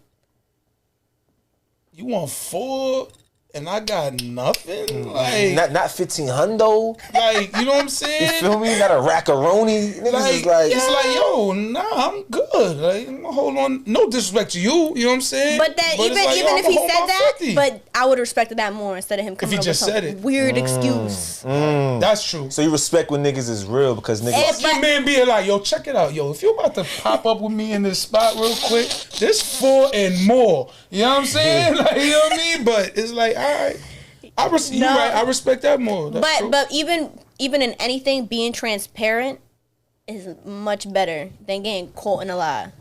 You want 4, and I got nothing. Like, not 15 hundo. like you know what I'm You saying? feel me? Not a rackaroni. Niggas is like, it's like, yo, nah, I'm good. Like, hold on. No disrespect to you. You know what I'm saying? but then it's even like, yo, if I'ma he hold said my that, 50. but I would have respected that more instead of him coming he up just with said some it. weird excuse. That's true. so you respect when niggas is real because niggas. And- Fuck your man being like, yo, check it out. Yo, if you about to pop up with me in this spot real quick, there's 4 and more. You know what I'm saying? Like, you know what I mean? But it's like, all right. You're right. I respect that more. That's true. But even in anything, being transparent is much better than getting caught in a lie.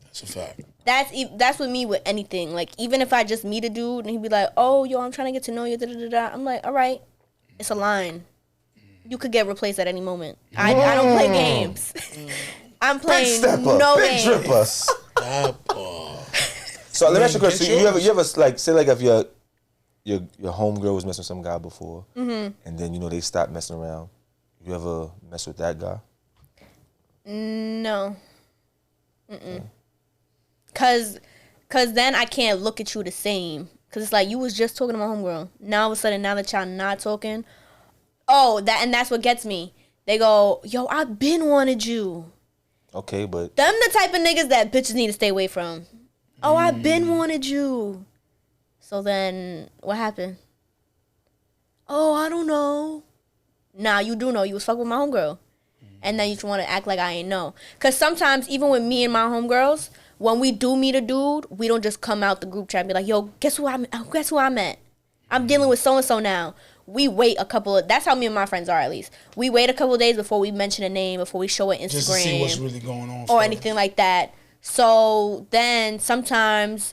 That's a fact. That's with me with anything. Like even if I just meet a dude and he'd be like, "Oh, yo, I'm trying to get to know you," I'm like, "All right, it's a line. You could get replaced at any moment. I don't play games. I'm Big playing stepper, no big games." dripper. So let me ask you a question. Get You yours. ever like say like if your homegirl was messing with some guy before, and then they stopped messing around. You ever mess with that guy? No. Cause then I can't look at you the same. Cause it's like you was just talking to my homegirl. Now all of a sudden, now that y'all not talking, that's what gets me. They go, "Yo, I been wanted you." Okay, but Them the type of niggas that bitches need to stay away from. Oh, I been wanted you. So then, what happened? Oh, I don't know. Nah, you do know. You was fucking with my homegirl. And then you just want to act like I ain't know. Because sometimes, even with me and my homegirls, when we do meet a dude, we don't just come out the group chat and be like, "Yo, guess who I met? I'm dealing with so-and-so now." We wait that's how me and my friends are, at least. We wait a couple of days before we mention a name, before we show an Instagram. Just to see what's really going on. Or anything like that. So then sometimes,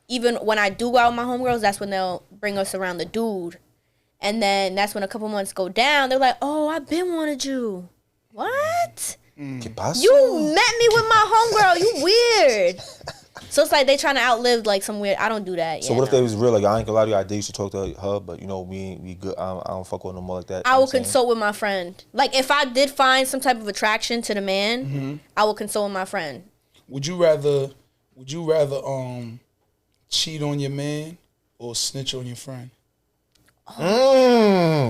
even when I do go out with my homegirls, that's when they'll bring us around the dude. And then that's when a couple months go down. They're like, "Oh, I've been wanted you." What? ¿Qué pasó? You met me with my homegirl. You weird. So it's like they trying to outlive like some weird. I don't do that. So what if they was real? Like I ain't gonna lie to you, I did used to talk to her, but we good. I don't fuck with no more like that. I will consult with my friend. Like if I did find some type of attraction to the man, I will consult with my friend. Would you rather cheat on your man or snitch on your friend?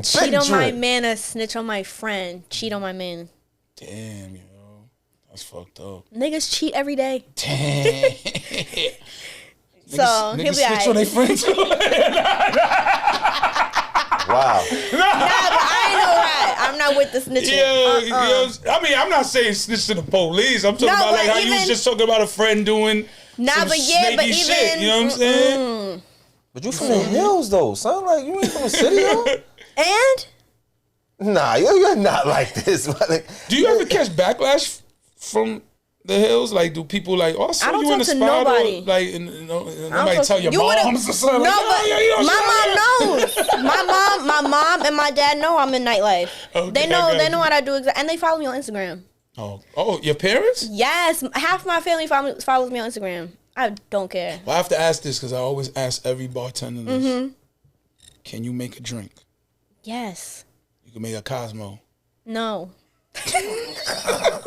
Cheat on my man or snitch on my friend. Cheat on my man. Damn, yo. That's fucked up. Niggas cheat every day. Damn. So he'll Niggas be snitch on their alright. friends. Wow. Nah, but I ain't no rat. I'm not with the snitching. Yeah, I mean, I'm not saying snitch to the police. I'm talking No, about like but how you was just talking about a friend doing some snaky shit. You know what I'm saying? But you from the hills though, son. Like you ain't from the city though. And? Nah, you're not like this. Like, Do you ever catch backlash from the hills? Like, do people like, oh, I saw I don't you in talk the to spot? nobody. Or, like, nobody tell your You would've- moms or something? No, like, but my mom knows. My mom and my dad know I'm in nightlife. Okay, They know I got what I do and they follow me on Instagram. Oh, your parents? Yes, half my family follows me on Instagram. I don't care. Well, I have to ask this because I always ask every bartender this. Mm-hmm. Can you make a drink? Yes. You can make a Cosmo. No.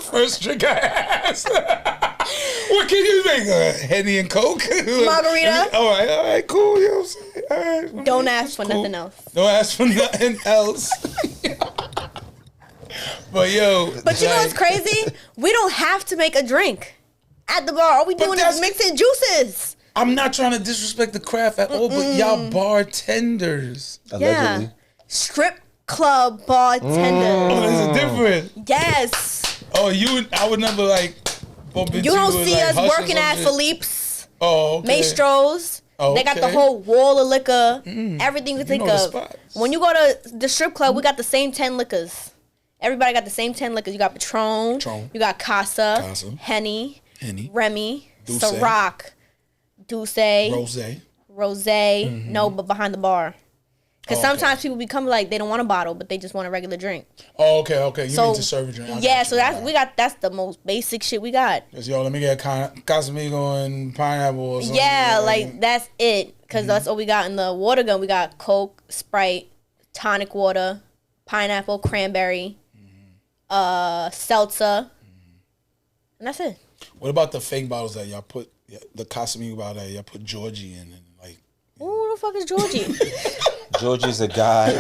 First drink I asked. What can you make? Henny and Coke? Margarita. All right, cool. You know what I'm saying? All right. Don't ask for nothing else. Don't ask for nothing else. But yo. But you know what's crazy? We don't have to make a drink at the bar. All we doing is mixing juices. I'm not trying to disrespect the craft at all, but y'all bartenders. allegedly. Yeah. Strip club bartender. Oh, there's a difference. Yes. Oh, I would never like bump into You don't with, see like, us Hush or working at some shit. Philippe's, Oh, okay. Maestro's. Oh, They got the okay. whole wall of liquor, everything you think know the of. spots. When you go to the strip club, we got the same 10 liquors. Everybody got the same 10 liquors. You got Patron, you got Casa, Henny, Remy, Douce. Ciroc, Douce, Rosé. No, but behind the bar. Because sometimes people become like, they don't want a bottle, but they just want a regular drink. Oh, okay. You So, need to serve a drink. I Yeah, got so you. that's the most basic shit we got. Yo, let me get Casamigo and pineapple or something. Yeah, like that's it. Because that's all we got in the water gun. We got Coke, Sprite, tonic water, pineapple, cranberry, seltzer. And that's it. What about the fake bottles that y'all put, the Casamigo bottle that y'all put Georgie in? And like, Who the fuck is Georgie? Georgie's a guy.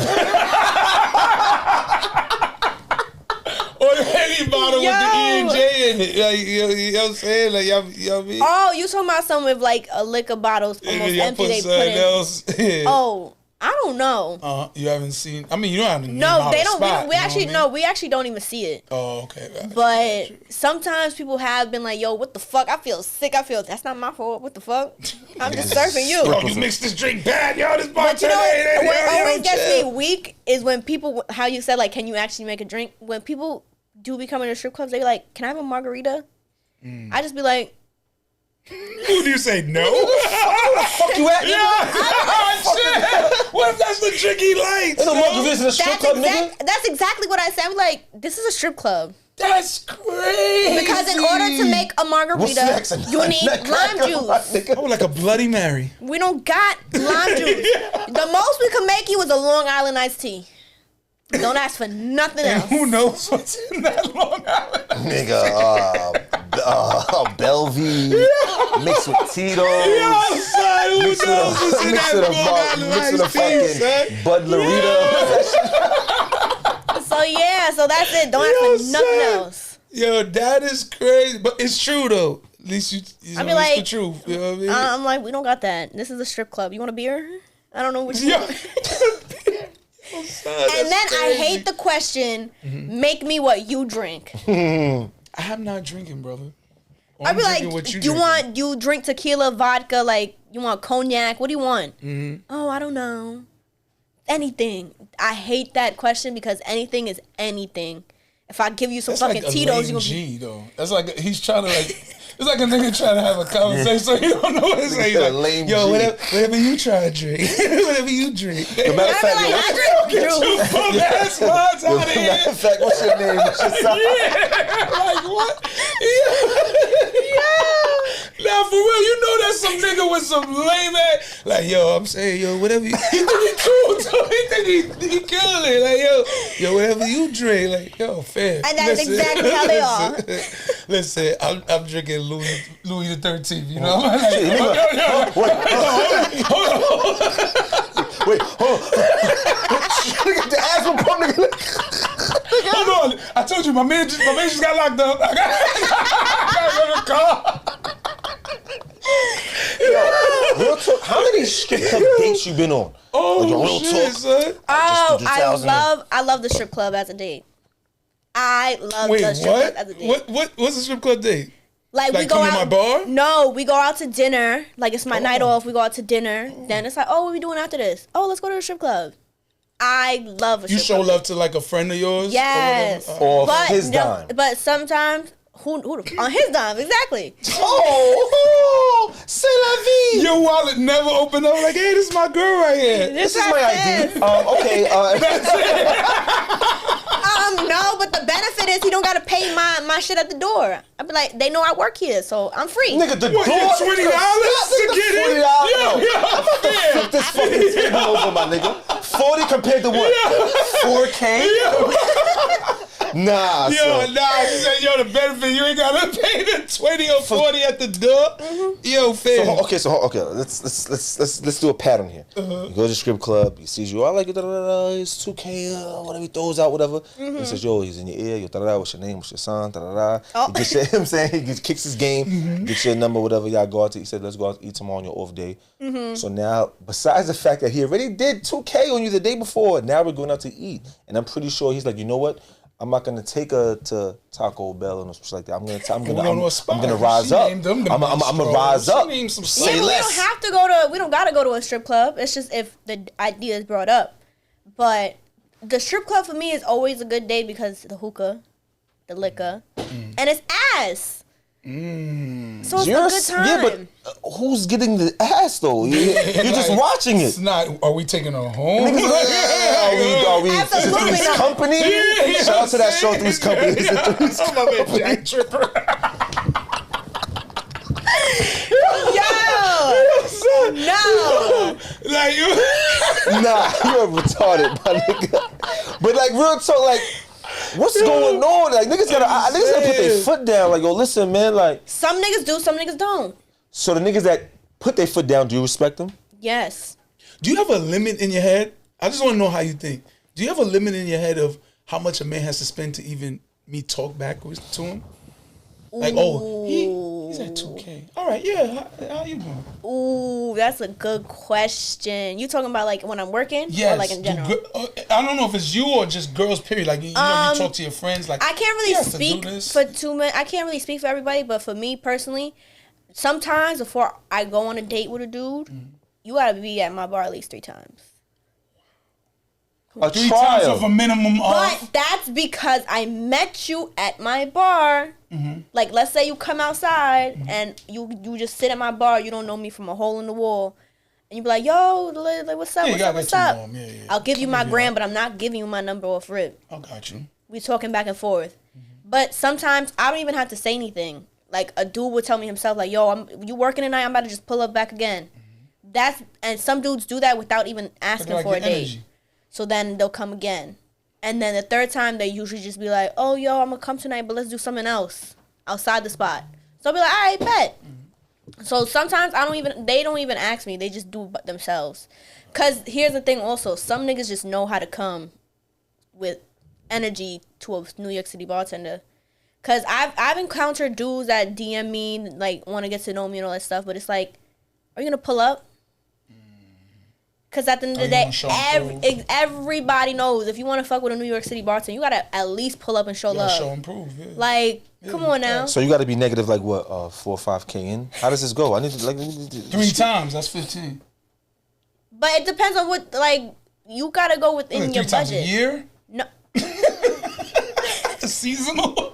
or any bottle with the E and Yo. J in it. Like, you know what I'm saying? Like, y'all be. Oh, you talking about some with like a liquor bottles almost y'all empty put they put something in. else. Yeah. Oh, I don't know. You haven't seen. I mean, you don't have to name No, out they a don't. spot, We you know actually what I mean? we actually don't even see it. Oh, okay. But sometimes people have been like, "Yo, what the fuck? I feel sick. That's not my fault. What the fuck? I'm just serving you." Yo, you mixed this drink bad, yo. This But you bartender. know what always yo, gets chill. me weak is when people, how you said like, can you actually make a drink? When people do become in the strip clubs, they're like, can I have a margarita? I just be like, Who do you say no? Fuck you at? Shit. What if that's the drink he likes? Ain't no margaritas in a strip club, nigga. that's exactly what I said. I'm like, this is a strip club. That's crazy. Because in order to make a What's margarita, next? you need lime juice. Oh, like a Bloody Mary. We don't got lime juice. The most we can make you is a Long Island iced tea. Don't ask for nothing else. Who knows what's in that Long Island? Nigga, Bellevue mixed with Tito's. Yo, son, who Mixed knows what's in with that Long Island a iced tea, son? fucking Bud Larita. So yeah, so that's it. Don't ask for nothing else. Yo, that is crazy. But it's true, though. At least you I know, be like, it's the truth. You know what I mean? I'm like, we don't got that. This is a strip club. You want a beer? I don't know what you Yo. want. And then I hate the question, make me what you drink. I'm not drinking, brother. I be like, what you drink tequila, vodka, like you want cognac? What do you want? Oh, I don't know. Anything. I hate that question because anything is anything. If I give you some That's fucking like a Tito's, lame you gonna be. G, though. That's like he's trying to like. It's like a nigga trying to have a conversation, so he don't know what to say. He's A like, lame yo, G. whatever you try to drink, whatever you drink. Matter of I fact, be like, yo, I drink juice. Fuck ass spots out of here. matter of fact, what's your name? What's your sign? Like what? Now for real, you know that's some nigga with some lame ass. Like yo, I'm saying yo, whatever. He think he cool too. He think he killing it. Like yo, whatever you drink. Like yo, fair. And that's exactly how they are. Listen, I'm drinking Louis the 13th. You know, like, Wait, hold on. Nigga, the asthma pump, nigga. hold on. I told you my man just got locked up. I got to go to the car. Real talk. How many strip club dates you been on? Oh, like, real shit, talk. son. Oh, I love the strip club as a date. I love the strip club as a date. What's a strip club date? Like we go come out to my bar? No, we go out to dinner. Like it's my night off. We go out to dinner. Then it's like, oh, what are we doing after this? Oh, let's go to the strip club. I love a strip club. You show love to like a friend of yours? Yes. Or his dime. But sometimes who on his dime, exactly. Oh, c'est la vie. Your wallet never opened up like, hey, this is my girl right here. This is my ID. Okay. No, but the benefit is he don't gotta pay my shit at the door. I'd be like, they know I work here, so I'm free. Nigga, the What, door. $20 to get in? I'm about to flip this fucking table over, my nigga. 40 compared to what? 4K? Nah, She said, the benefit, you ain't gotta pay the 20 or 40 at the door. Mm-hmm. Yo, fair. Let's do a pattern here. You go to the strip club, he sees you, I like it, it's 2K, whatever, he throws out, whatever. He says, yo, he's in your ear, what's your name, what's your son, He gets your, I'm saying, he kicks his game, gets your number, whatever, y'all go out to, he said, let's go out to eat tomorrow on your off day. So now, besides the fact that he already did 2K on you the day before, now we're going out to eat. And I'm pretty sure he's like, you know what? I'm not gonna take her to Taco Bell and stuff like that. I'm gonna rise up. I'm gonna rise up. Say less. We don't gotta go to a strip club. It's just if the idea is brought up. But the strip club for me is always a good day because the hookah, the liquor, and it's ass. So it's a good time. Yeah, but who's getting the ass though? You're just watching it. It's not. Are we taking her home? Are we Absolutely Three's not. Company? Yeah, Shout out to that show, Three's Company. It's the Three's I'm a Company. Jack Tripper. No. Like you. Nah, you're retarded, my nigga. But like real talk, like. What's going on? Like niggas gotta put their foot down. Like, yo, listen, man. Like Some niggas do, some niggas don't. So the niggas that put their foot down, do you respect them? Yes. Do you have a limit in your head? I just want to know how you think. Do you have a limit in your head of how much a man has to spend to even me talk backwards to him? Like, he's at 2K. All right, yeah. How you doing? Ooh, that's a good question. You talking about like when I'm working, yes. or like in general? I don't know if it's you or just girls. Period. Like you talk to your friends. Like I can't really speak for 2 minutes. I can't really speak for everybody, but for me personally, sometimes before I go on a date with a dude, you gotta be at my bar at least 3 times. A 3 trial. times of a minimum of. But that's because I met you at my bar. Like, let's say you come outside and you just sit at my bar. You don't know me from a hole in the wall. And you be like, yo, like, what's up? What's up? Yeah. I'll give you my gram, but I'm not giving you my number off rip. I got you. We talking back and forth. But sometimes I don't even have to say anything. Like, a dude would tell me himself, like, yo, you working tonight? I'm about to just pull up back again. And some dudes do that without even asking for a date. Energy. So then they'll come again. And then the third time, they usually just be like, oh, yo, I'm going to come tonight, but let's do something else outside the spot. So I'll be like, all right, bet. So sometimes they don't even ask me. They just do it themselves. Because here's the thing also. Some niggas just know how to come with energy to a New York City bartender. Because I've encountered dudes that DM me, like, want to get to know me and all that stuff. But it's like, are you going to pull up? Because at the end of the day, everybody knows if you want to fuck with a New York City bartender, you got to at least pull up and show love. Show and prove, yeah. Like, come on now. So you got to be negative, like, what, 4 or 5K in? How does this go? I need to, like... 3 times, that's 15. But it depends on what, like, you got to go within your budget. 3 times a year? No. Seasonal?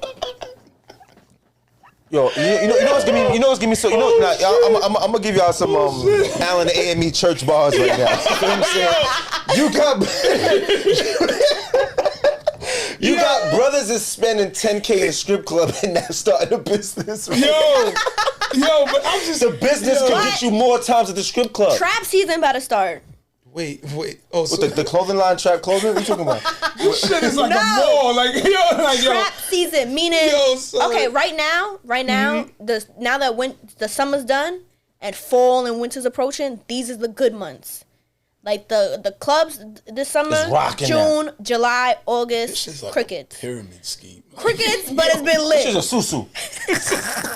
Yo, you know what's giving me so I'm gonna give y'all some Allen AME church bars right now. You know what I'm saying? You got brothers is spending 10K in a strip club and now starting a business. Right? Yo, but I'm just the business can get you more times at the strip club. Trap season about to start. Wait. Oh, so the clothing line, trap clothing? What you talking about? This shit is like a mall. Trap season, meaning okay, right now, now that the summer's done and fall and winter's approaching, these are the good months. Like the clubs this summer, June, July, August, like crickets. Pyramid scheme. Crickets, but it's been lit. This is a susu.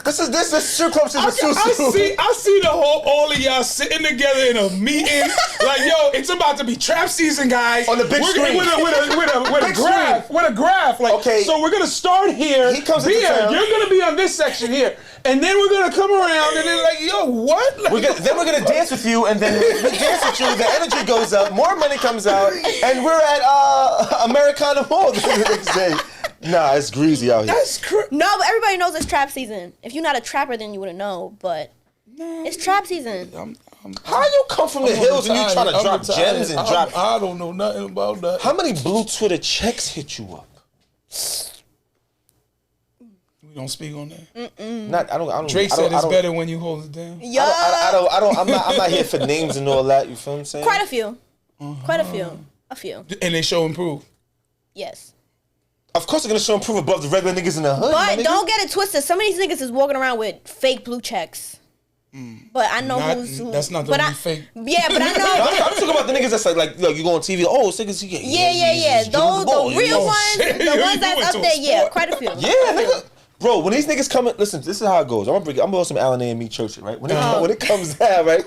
this strip club is a susu. I see all of y'all sitting together in a meeting. Like, yo, it's about to be trap season, guys. On the big screen. With a graph. Like, okay. So we're gonna start here. He comes into town. You're gonna be on this section here. And then we're gonna come around and then like, yo, what? Like, then we're gonna dance with you, and then we dance with you. The energy goes up, more money comes out, and we're at Americana Mall the next day. Nah, it's greasy out here. That's No, but everybody knows it's trap season. If you're not a trapper, then you wouldn't know. But it's trap season. How you come from the hills and you trying to drop gems and drop? I don't know nothing about that. How many blue Twitter checks hit you up? We don't speak on that. I don't. Drake said it's better when you hold it down. Yeah. I'm not here for names and all that. You feel what I'm saying? Quite a few. Quite a few. A few. And they show improve. Yes. Of course they're gonna show improve above the regular niggas in the hood. But don't get it twisted. Some of these niggas is walking around with fake blue checks. But I know who's who. That's not the only fake. Yeah, but I know. I'm talking about the niggas that's like you go on TV. Oh, niggas. Yeah. Those the real ones, the ones that's up there. Yeah, quite a few. Yeah, nigga. Bro, when these niggas come in, listen, this is how it goes. I'm gonna go some Allen A&Me church, right? When it comes down, right?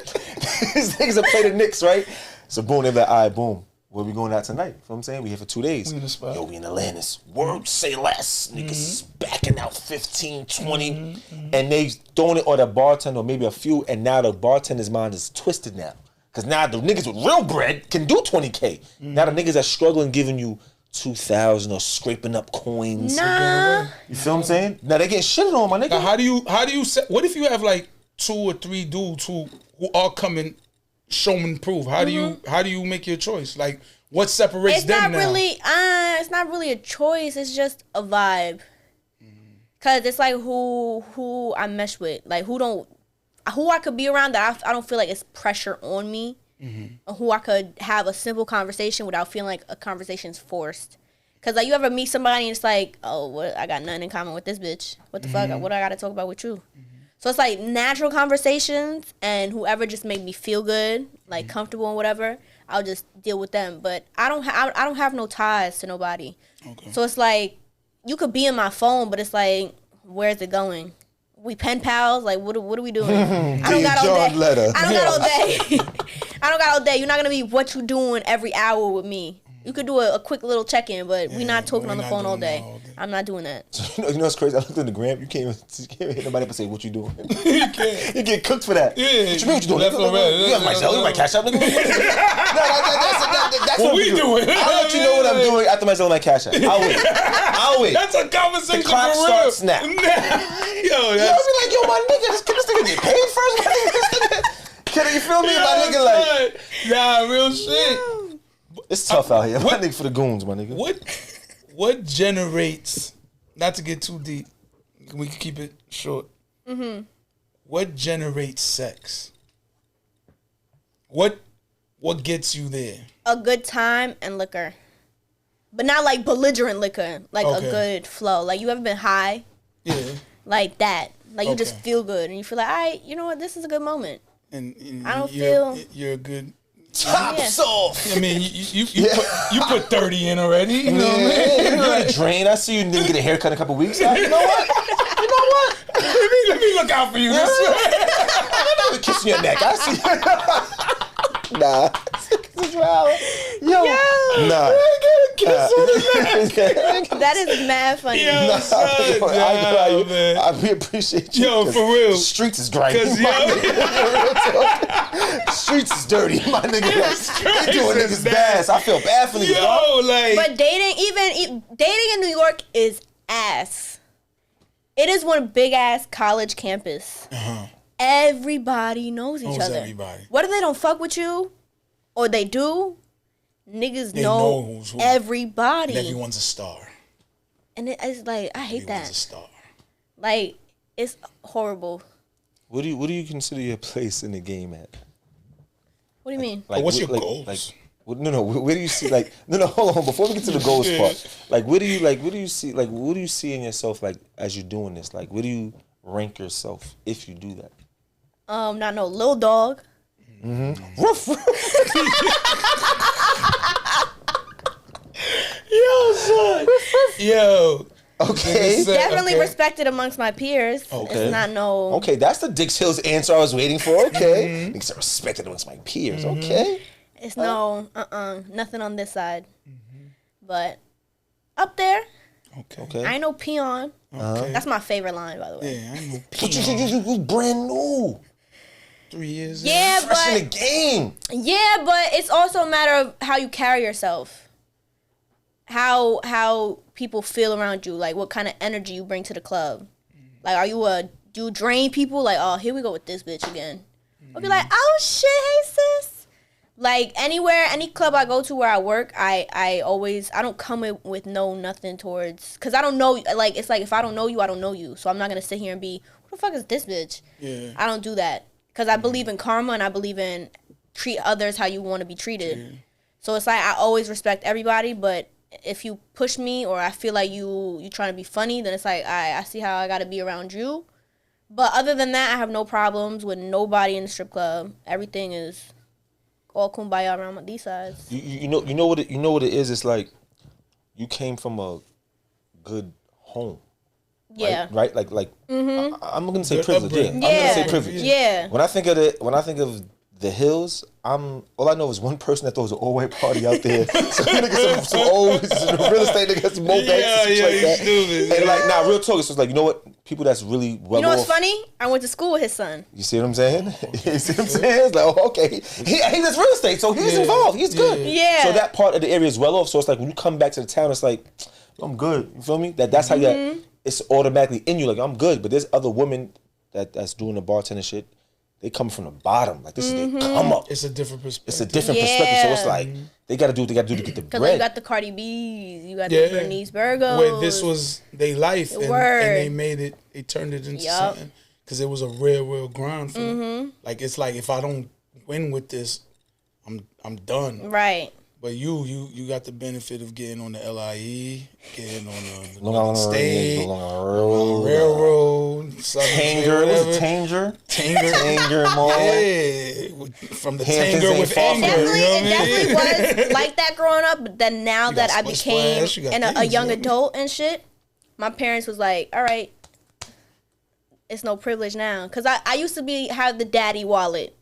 These niggas will play the Knicks, right? So boom, they're like, all right, boom. Where we going out tonight? You know what I'm saying? We here for 2 days. We in the spot. Yo, we in Atlantis. Word say less. Niggas is backing out 15, 20. And they throwing it on the bartender or maybe a few. And now the bartender's mind is twisted now. Because now the niggas with real bread can do 20K. Now the niggas that's struggling giving you 2,000 or scraping up coins. Nah. You feel what I'm saying? Now they getting shitted on, my nigga. Now, how do you say, what if you have like 2 or 3 dudes who are coming showman proof? How do you make your choice? Like, what separates them now? It's not really a choice. It's just a vibe. Cause it's like who I mesh with, like who I could be around that I don't feel like it's pressure on me. Or who I could have a simple conversation without feeling like a conversation's forced. Cause like you ever meet somebody and it's like, oh, what, I got nothing in common with this bitch. What the fuck? What do I got to talk about with you? So it's like natural conversations, and whoever just make me feel good, like comfortable and whatever, I'll just deal with them. But I don't have no ties to nobody. Okay. So it's like you could be in my phone, but it's like, where's it going? We pen pals? Like what are we doing? I don't got all day. I don't got all day. I don't got all day. You're not gonna be what you doing every hour with me. You could do a quick little check-in, but we're not talking on the phone all day. I'm not doing that. So, you know what's crazy? I looked in the gram. You can't hit nobody up and say, what you doing? You can't. You get cooked for that. Yeah. What you mean what you doing? You have my cell. You have my cash out. Nigga. That's what we doing. I'll let you know what I'm doing after my cell and my cash out. I'll wait. That's a conversation the clock for real. starts snap. Yo, I'll be like, yo, my nigga, this nigga get paid first? Can you feel me? My nigga like. Nah, real shit. It's tough out here. My nigga for the goons, my nigga. What generates, not to get too deep, we can keep it short. What generates sex? What gets you there? A good time and liquor. But not like belligerent liquor. Like a good flow. Like you ever been high? Yeah. Like that. Like you just feel good and you feel like, all right, you know what, this is a good moment. And I don't feel... You're a good... Tops off. I mean, you put 30 in already. You know what I mean? You're a drain. I see you didn't get a haircut in a couple weeks. You know what? Let me look out for you. I'm not kissing your neck. I see. Nah. Yo. Nah. That is mad funny. Yo, I appreciate you. Yo, for real. The streets is grimy. Streets is dirty, my nigga. They doing niggas bad. I feel bad for niggas. Yo, like. But dating in New York is ass. It is one big ass college campus. Everybody knows each other. Everybody. Whether they don't fuck with you or they do, niggas know who's who. Everybody. And everyone's a star. And it's like, I hate everyone's that. A star. Like, it's horrible. What do you consider your place in the game at? What do you mean? Like, what's your goals? No. Where do you see hold on. Before we get to the goals part, what do you see in yourself like as you're doing this? Like, where do you rank yourself if you do that? Not no little dog. Woof. Yo, son. Yo. Okay. Definitely okay. respected amongst my peers. Okay. It's not no. Okay, that's the Dix Hills answer I was waiting for. Okay. Niggas are respected amongst my peers. Okay. It's no. Nothing on this side. But up there, Okay. I ain't no peon. Okay. That's my favorite line, by the way. Yeah, I ain't no But peon. you brand new. 3 years. Yeah, Fresh in but the game. yeah, but it's also a matter of how you carry yourself. How people feel around you, like what kind of energy you bring to the club. Like, do you drain people? Like, oh, here we go with this bitch again. I'll be like, oh shit, hey sis. Like anywhere, any club I go to where I work, I don't come in with nothing towards, cause I don't know. Like it's like if I don't know you, I don't know you. So I'm not gonna sit here and be, who the fuck is this bitch? Yeah. I don't do that, cause I believe in karma and I believe in treat others how you want to be treated. Yeah. So it's like I always respect everybody, but if you push me or I feel like you trying to be funny, then it's like I see how I gotta be around you. But other than that, I have no problems with nobody in the strip club. Everything is all kumbaya around these sides. You know what it is. It's like you came from a good home. Yeah. Right. Like. I'm gonna say Good privilege. Yeah. upbringing. I'm gonna say Yeah. privilege. Yeah. When I think of the hills, all I know is one person that throws an all white party out there. Some niggas, some old real estate niggas, some more banks and shit like that. stupid. And like, nah, real talk. It's just like, you know what? People that's really well You know what's off. funny? I went to school with his son. You see what I'm saying? You see what I'm saying? It's like, oh, okay, he does real estate, so he's involved. He's good. Yeah. So that part of the area is well off. So it's like when you come back to the town, it's like, I'm good. You feel me? That's how you. It's automatically in you. Like I'm good. But there's other women that's doing the bartender shit. They come from the bottom. Like this is their come up. It's a different perspective. It's a different perspective. So it's like they gotta do what they gotta do to get the Because bread. you got the Cardi B's, you got the Bernice Burgos. Where this was their life, and they made it. They turned it into something because it was a real grind for them. Like it's like if I don't win with this, I'm done. Right. But you got the benefit of getting on the LIE, getting on the Long Island state, Railroad, railroad, Tanger, was it Tanger? Tanger Mall. Yeah, from the Hamptons Tanger ain't with far from anger. it. You know what I It mean? definitely was like that growing up, but then now that I Splish became Splash, you got a these, young you know? adult and shit, my parents was like, all right, it's no privilege now. Because I used to have the daddy wallet.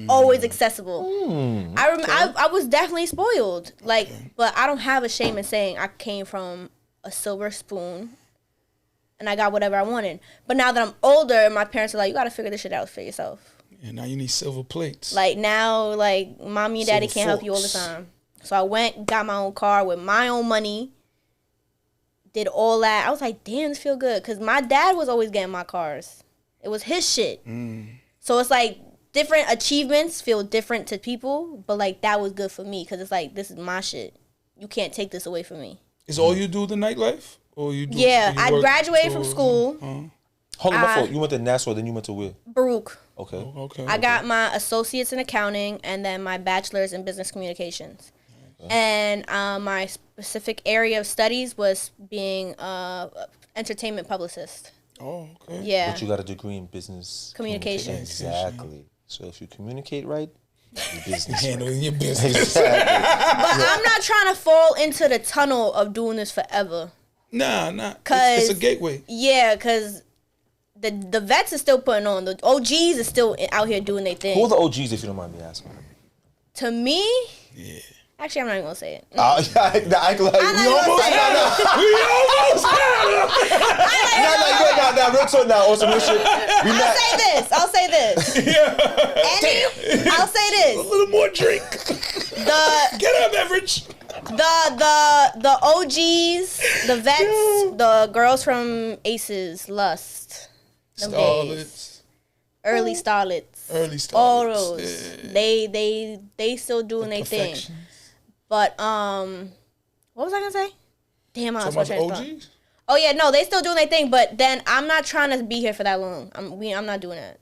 Always accessible. I was definitely spoiled. Like, but I don't have a shame in saying I came from a silver spoon and I got whatever I wanted. But now that I'm older, my parents are like, you got to figure this shit out for yourself. And now you need silver plates. Like now, like mommy and daddy Silver can't help you all the forks. time. So I went, got my own car with my own money, did all that. I was like, damn, this feel good. Because my dad was always getting my cars. It was his shit. So it's like, different achievements feel different to people, but like that was good for me because it's like this is my shit. You can't take this away from me. Is all you do the nightlife, or you do? Yeah, or you I work graduated from towards- school. Hold on, my fault. You went to Nassau, then you went to where? Baruch. Okay. Okay. I got my associates in accounting and then my bachelor's in business communications. And my specific area of studies was being entertainment publicist. Oh, okay. Yeah. But you got a degree in business Communication. Exactly. So if you communicate right, your business. Handling your business. Exactly. But I'm not trying to fall into the tunnel of doing this forever. Nah. Cause It's a gateway. Yeah, because the vets are still putting on. The OGs are still out here doing their thing. Who are the OGs, if you don't mind me asking? To me, Yeah. actually, I'm not even gonna say it. I like, I'm not even gonna say it. We almost had him. Nah, real talk now. Also, real shit. I'll say this. I'll say A this. little more drink. The Get up, beverage. the OGs, the vets, the girls from Aces, Lust, them days, Starlets. early starlets, Early starlets. all those. Yeah. They still doing their thing. Perfection. But what was I gonna say? Damn, I was Talking about watching the OGs? Oh yeah, no, they still doing their thing. But then I'm not trying to be here for that long. I'm not doing that.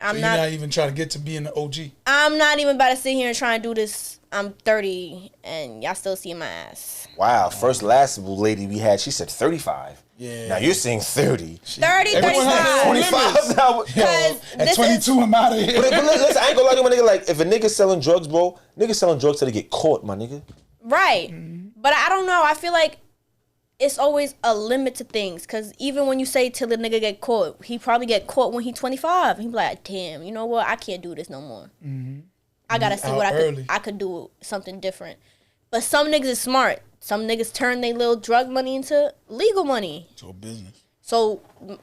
So you're not even trying to get to being an OG. I'm not even about to sit here and try and do this. I'm 30 and y'all still see my ass. Wow. Last lady we had, she said 35. Yeah. Now you're saying 30. 30, Everyone has 35. 25 now. Because At 22, I'm out of here. But listen, I ain't gonna lie to you, my nigga. Like, if a nigga selling drugs, bro, niggas selling drugs till they get caught, my nigga. Right. But I don't know. I feel like it's always a limit to things. Because even when you say till the nigga get caught, he probably get caught when he 25. He be like, damn, you know what? I can't do this no more. I gotta see what I could do something different. But some niggas is smart. Some niggas turn their little drug money into legal money. It's all business. So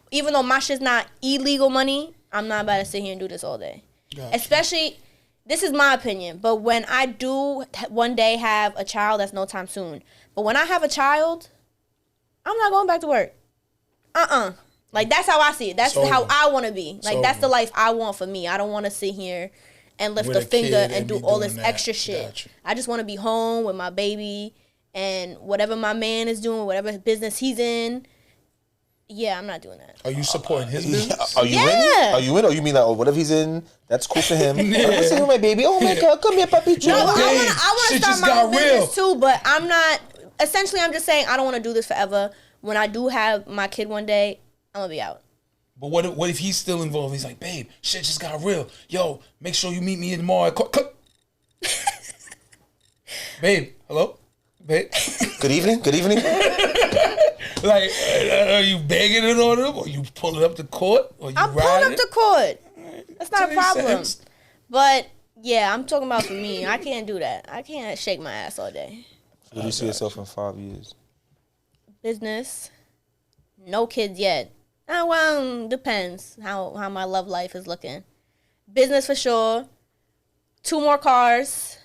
even though my shit's not illegal money, I'm not about to sit here and do this all day. Gotcha. Especially, this is my opinion, but when I do one day have a child, that's no time soon. But when I have a child, I'm not going back to work. Like, that's how I see it. That's how I want to be. Like, that's the life I want for me. I don't want to sit here and lift a finger and do all this extra shit. Gotcha. I just want to be home with my baby and whatever my man is doing, whatever business he's in. Yeah, I'm not doing that. Are you supporting his business? Are you in? Are you in? Or you mean like, oh, whatever he's in, that's cool for him. I'm saying, my baby. Oh my God, come here, puppy. No, I want to start my business too, but I'm not. Essentially, I'm just saying I don't want to do this forever. When I do have my kid one day, I'm gonna be out. But what if he's still involved? He's like, babe, shit just got real. Yo, make sure you meet me tomorrow. Babe, hello? Babe? Good evening. Good evening. Like, are you begging it on him? Or you pulling up to court? Or you I'm pulling up to court. That's not a problem. Sense. But, yeah, I'm talking about for me. I can't do that. I can't shake my ass all day. Where do you see yourself in 5 years? Business. No kids yet. Well, depends how my love life is looking. Business for sure. 2 more cars.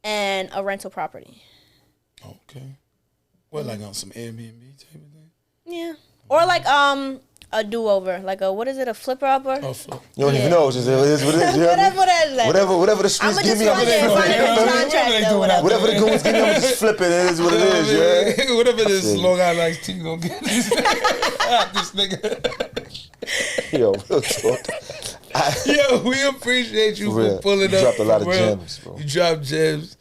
And a rental property. Okay. What, like on some Airbnb type of thing? Yeah. Or like a do-over. Like a, what is it, a flipper-upper? Oh, flip. You don't even know. It's just, it is what it is. Whatever the streets give me, I'm just whatever the goons give me, I'm just flipping. It is what it is, yeah. Whatever this Long Island iced tea gonna get this nigga. Yo, real talk. Yo, we appreciate you for pulling up. You dropped a lot of real. gems, bro. You dropped gems.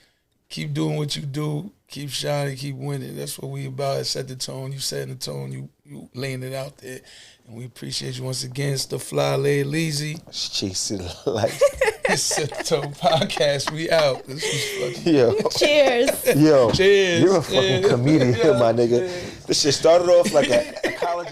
Keep doing what you do. Keep shining. Keep winning. That's what we about. Set the tone. You setting the tone. You laying it out there. And we appreciate you once again. It's the Fly Lay Leezy. Chasing life. It's Set the Tone Podcast. We out. This was fucking. Yo. Cheers. Yo. Cheers. You're a fucking comedian, my nigga. This shit started off like a college.